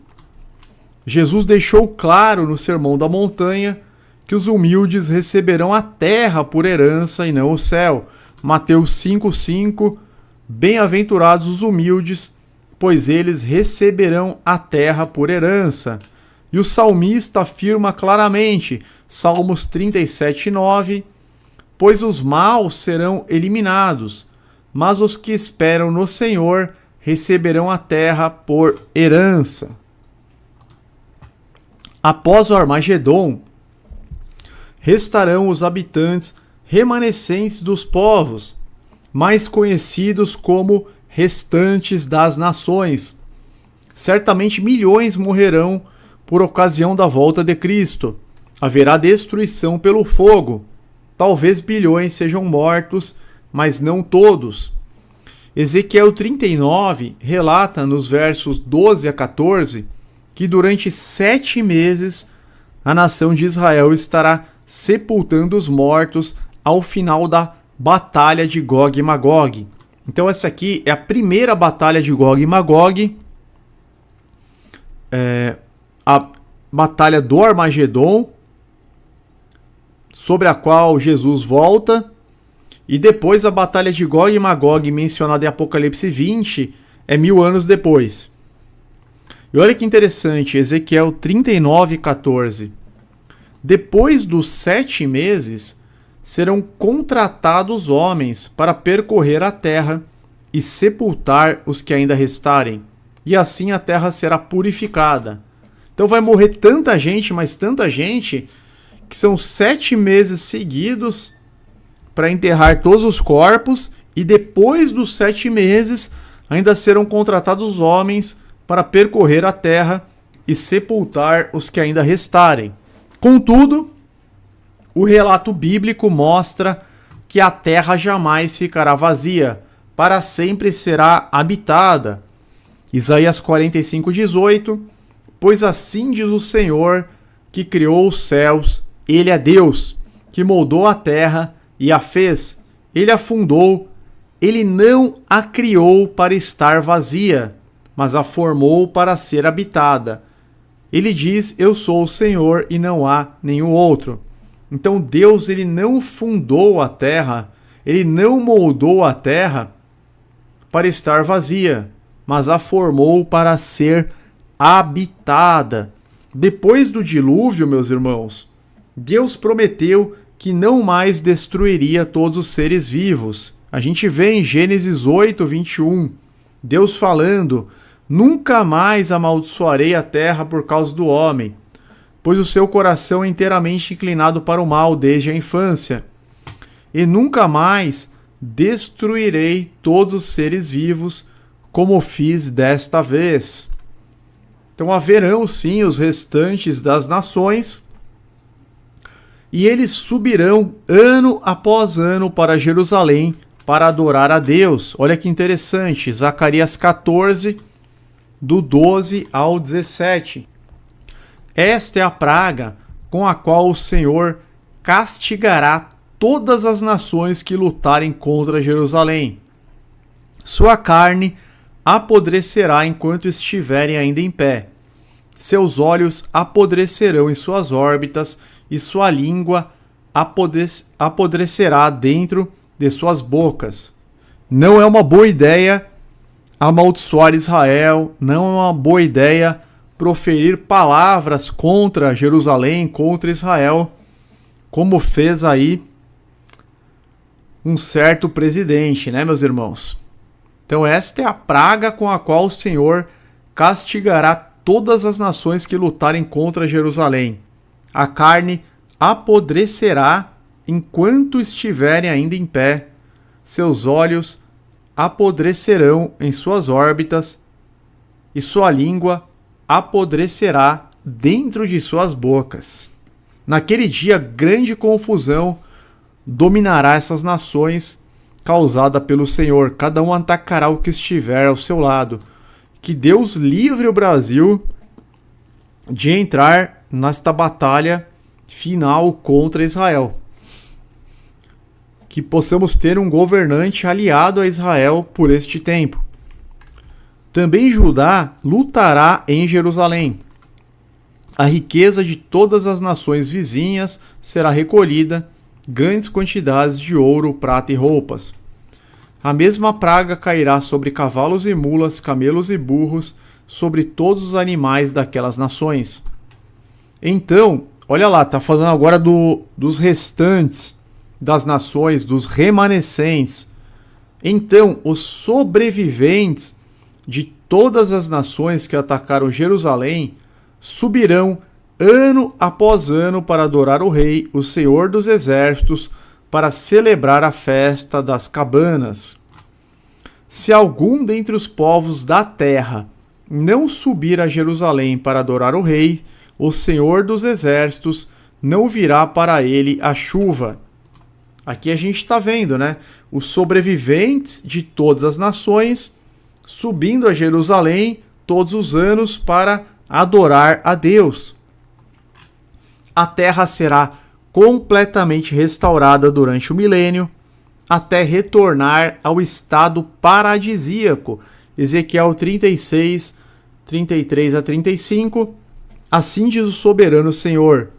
[SPEAKER 5] Jesus deixou claro no Sermão da Montanha que os humildes receberão a terra por herança e não o céu. Mateus 5,5. Bem-aventurados os humildes, pois eles receberão a terra por herança. E o salmista afirma claramente, Salmos 37,9, pois os maus serão eliminados, mas os que esperam no Senhor receberão a terra por herança. Após o Armagedon, restarão os habitantes remanescentes dos povos, mais conhecidos como restantes das nações. Certamente milhões morrerão por ocasião da volta de Cristo. Haverá destruição pelo fogo. Talvez bilhões sejam mortos, mas não todos. Ezequiel 39 relata nos versos 12 a 14 que durante 7 meses a nação de Israel estará sepultando os mortos ao final da batalha de Gog e Magog. Então essa aqui é a primeira batalha de Gog e Magog, a batalha do Armagedon, sobre a qual Jesus volta, e depois a batalha de Gog e Magog, mencionada em Apocalipse 20, é 1000 anos depois. E olha que interessante, Ezequiel 39:14. Depois dos 7 meses, serão contratados homens para percorrer a terra e sepultar os que ainda restarem, e assim a terra será purificada. Então vai morrer tanta gente, mas tanta gente, que são 7 meses seguidos para enterrar todos os corpos, e depois dos 7 meses ainda serão contratados homens para percorrer a terra e sepultar os que ainda restarem. Contudo, o relato bíblico mostra que a terra jamais ficará vazia, para sempre será habitada. Isaías 45:18, pois assim diz o Senhor, que criou os céus, Ele é Deus, que moldou a terra e a fez. Ele a fundou, Ele não a criou para estar vazia, mas a formou para ser habitada. Ele diz, eu sou o Senhor e não há nenhum outro. Então Deus, ele não fundou a terra, ele não moldou a terra para estar vazia, mas a formou para ser habitada. Depois do dilúvio, meus irmãos, Deus prometeu que não mais destruiria todos os seres vivos. A gente vê em Gênesis 8:21, Deus falando, nunca mais amaldiçoarei a terra por causa do homem, pois o seu coração é inteiramente inclinado para o mal desde a infância. E nunca mais destruirei todos os seres vivos, como fiz desta vez. Então haverão sim os restantes das nações, e eles subirão ano após ano para Jerusalém para adorar a Deus. Olha que interessante, Zacarias 14, do 12 ao 17. Esta é a praga com a qual o Senhor castigará todas as nações que lutarem contra Jerusalém. Sua carne apodrecerá enquanto estiverem ainda em pé. Seus olhos apodrecerão em suas órbitas, e sua língua apodrecerá dentro de suas bocas. Não é uma boa ideia amaldiçoar Israel, não é uma boa ideia proferir palavras contra Jerusalém, contra Israel, como fez aí um certo presidente, né, meus irmãos? Então esta é a praga com a qual o Senhor castigará todas as nações que lutarem contra Jerusalém. A carne apodrecerá enquanto estiverem ainda em pé, seus olhos apodrecerão em suas órbitas, e sua língua apodrecerá dentro de suas bocas. Naquele dia, grande confusão dominará essas nações, causada pelo Senhor. Cada um atacará o que estiver ao seu lado. Que Deus livre o Brasil de entrar nesta batalha final contra Israel. Que possamos ter um governante aliado a Israel por este tempo. Também Judá lutará em Jerusalém. A riqueza de todas as nações vizinhas será recolhida, grandes quantidades de ouro, prata e roupas. A mesma praga cairá sobre cavalos e mulas, camelos e burros, sobre todos os animais daquelas nações. Então, olha lá, está falando agora dos restantes das nações, dos remanescentes. Então, os sobreviventes de todas as nações que atacaram Jerusalém subirão ano após ano para adorar o Rei, o Senhor dos Exércitos, para celebrar a festa das cabanas. Se algum dentre os povos da terra não subir a Jerusalém para adorar o Rei, o Senhor dos Exércitos, não virá para ele a chuva. Aqui a gente está vendo, né? Os sobreviventes de todas as nações subindo a Jerusalém todos os anos para adorar a Deus. A terra será completamente restaurada durante o milênio, até retornar ao estado paradisíaco. Ezequiel 36, 33 a 35. Assim diz o soberano Senhor: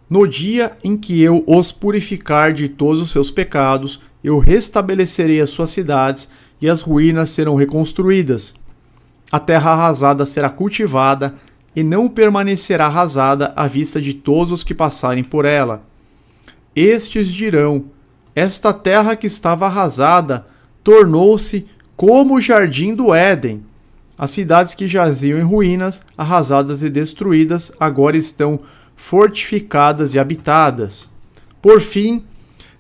[SPEAKER 5] no dia em que eu os purificar de todos os seus pecados, eu restabelecerei as suas cidades e as ruínas serão reconstruídas. A terra arrasada será cultivada e não permanecerá arrasada à vista de todos os que passarem por ela. Estes dirão: esta terra que estava arrasada tornou-se como o jardim do Éden. As cidades que jaziam em ruínas, arrasadas e destruídas, agora estão fortificadas e habitadas. Por fim,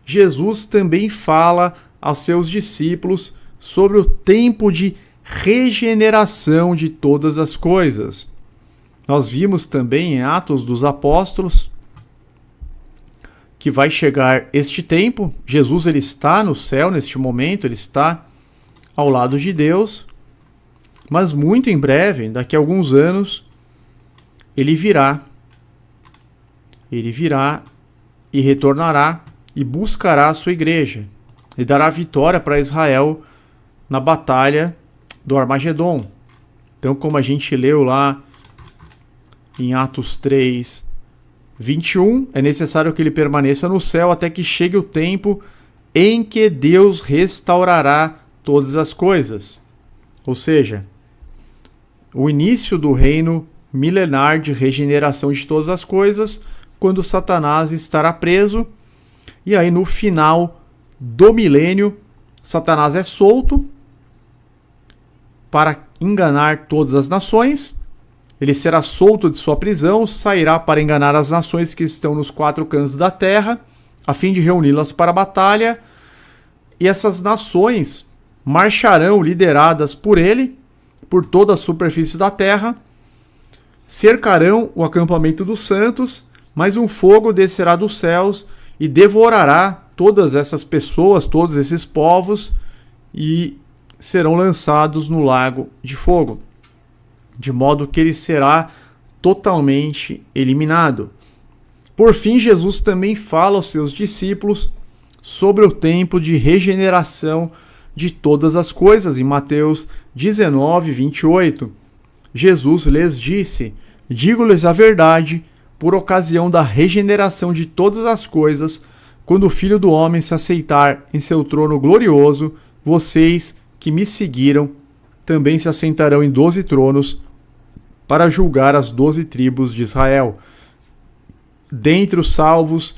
[SPEAKER 5] Jesus também fala aos seus discípulos sobre o tempo de regeneração de todas as coisas. Nós vimos também em Atos dos Apóstolos que vai chegar este tempo. Jesus ele está no céu neste momento, ele está ao lado de Deus, mas muito em breve, daqui a alguns anos, ele virá e retornará e buscará a sua igreja e dará vitória para Israel na batalha do Armagedon. Então, como a gente leu lá em Atos 3, 21, é necessário que ele permaneça no céu até que chegue o tempo em que Deus restaurará todas as coisas. Ou seja, o início do reino milenar de regeneração de todas as coisas, quando Satanás estará preso, e aí no final do milênio, Satanás é solto para enganar todas as nações. Ele será solto de sua prisão, sairá para enganar as nações que estão nos 4 cantos da terra, a fim de reuni-las para a batalha, e essas nações marcharão lideradas por ele, por toda a superfície da terra, cercarão o acampamento dos santos, mas um fogo descerá dos céus e devorará todas essas pessoas, todos esses povos, e serão lançados no lago de fogo, de modo que ele será totalmente eliminado. Por fim, Jesus também fala aos seus discípulos sobre o tempo de regeneração de todas as coisas. Em Mateus 19, 28, Jesus lhes disse: digo-lhes a verdade, por ocasião da regeneração de todas as coisas, quando o Filho do Homem se assentar em seu trono glorioso, vocês que me seguiram também se assentarão em 12 tronos para julgar as 12 tribos de Israel. Dentre os salvos,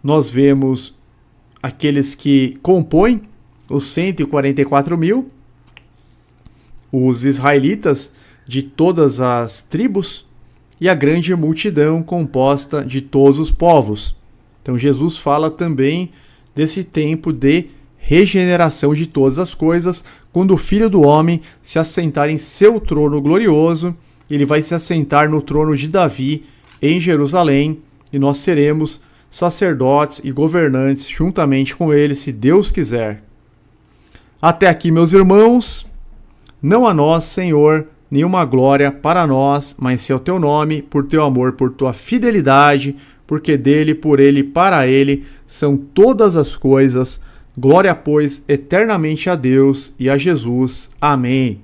[SPEAKER 5] nós vemos aqueles que compõem os 144 mil, os israelitas de todas as tribos e a grande multidão composta de todos os povos. Então Jesus fala também desse tempo de regeneração de todas as coisas, quando o Filho do Homem se assentar em seu trono glorioso. Ele vai se assentar no trono de Davi em Jerusalém, e nós seremos sacerdotes e governantes juntamente com ele, se Deus quiser. Até aqui, meus irmãos. Não a nós, Senhor, nenhuma glória para nós, mas sim ao teu nome, por teu amor, por tua fidelidade, porque dele, por ele, para ele são todas as coisas. Glória, pois, eternamente a Deus e a Jesus. Amém.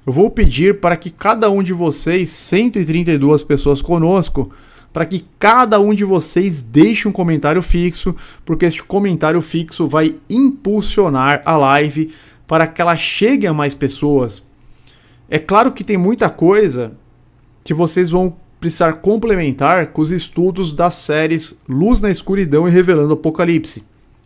[SPEAKER 5] Eu vou pedir para que cada um de vocês, 132 pessoas conosco, para que cada um de vocês deixe um comentário fixo, porque este comentário fixo vai impulsionar a live para que ela chegue a mais pessoas. É claro que tem muita coisa que vocês vão precisar complementar com os estudos das séries Luz na Escuridão e Revelando o Apocalipse,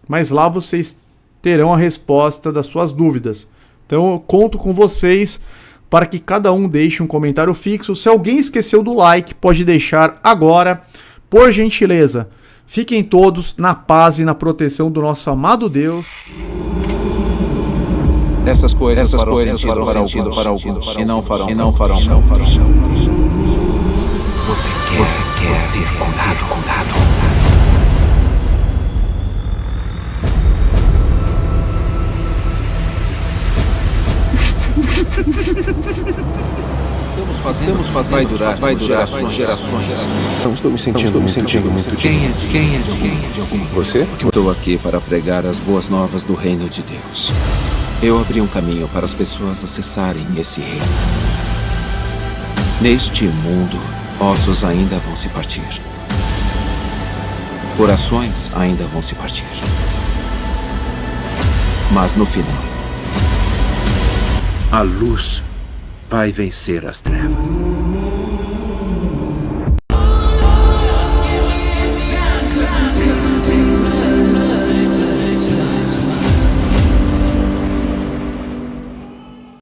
[SPEAKER 5] mas lá vocês terão a resposta das suas dúvidas. Então eu conto com vocês para que cada um deixe um comentário fixo. Se alguém esqueceu do like, pode deixar agora, por gentileza. Fiquem todos na paz e na proteção do nosso amado Deus.
[SPEAKER 1] Essas coisas farão sentido para alguns e não farão.
[SPEAKER 2] Você quer ser curado.
[SPEAKER 1] Estamos fazendo, vai durar gerações.
[SPEAKER 3] Não estou me sentindo muito
[SPEAKER 2] Quem é de alguma
[SPEAKER 3] Você?
[SPEAKER 1] Estou aqui para pregar as boas novas do reino de Deus. Eu abri um caminho para as pessoas acessarem esse reino. Neste mundo, ossos ainda vão se partir. Corações ainda vão se partir. Mas no final, a luz vai vencer as trevas.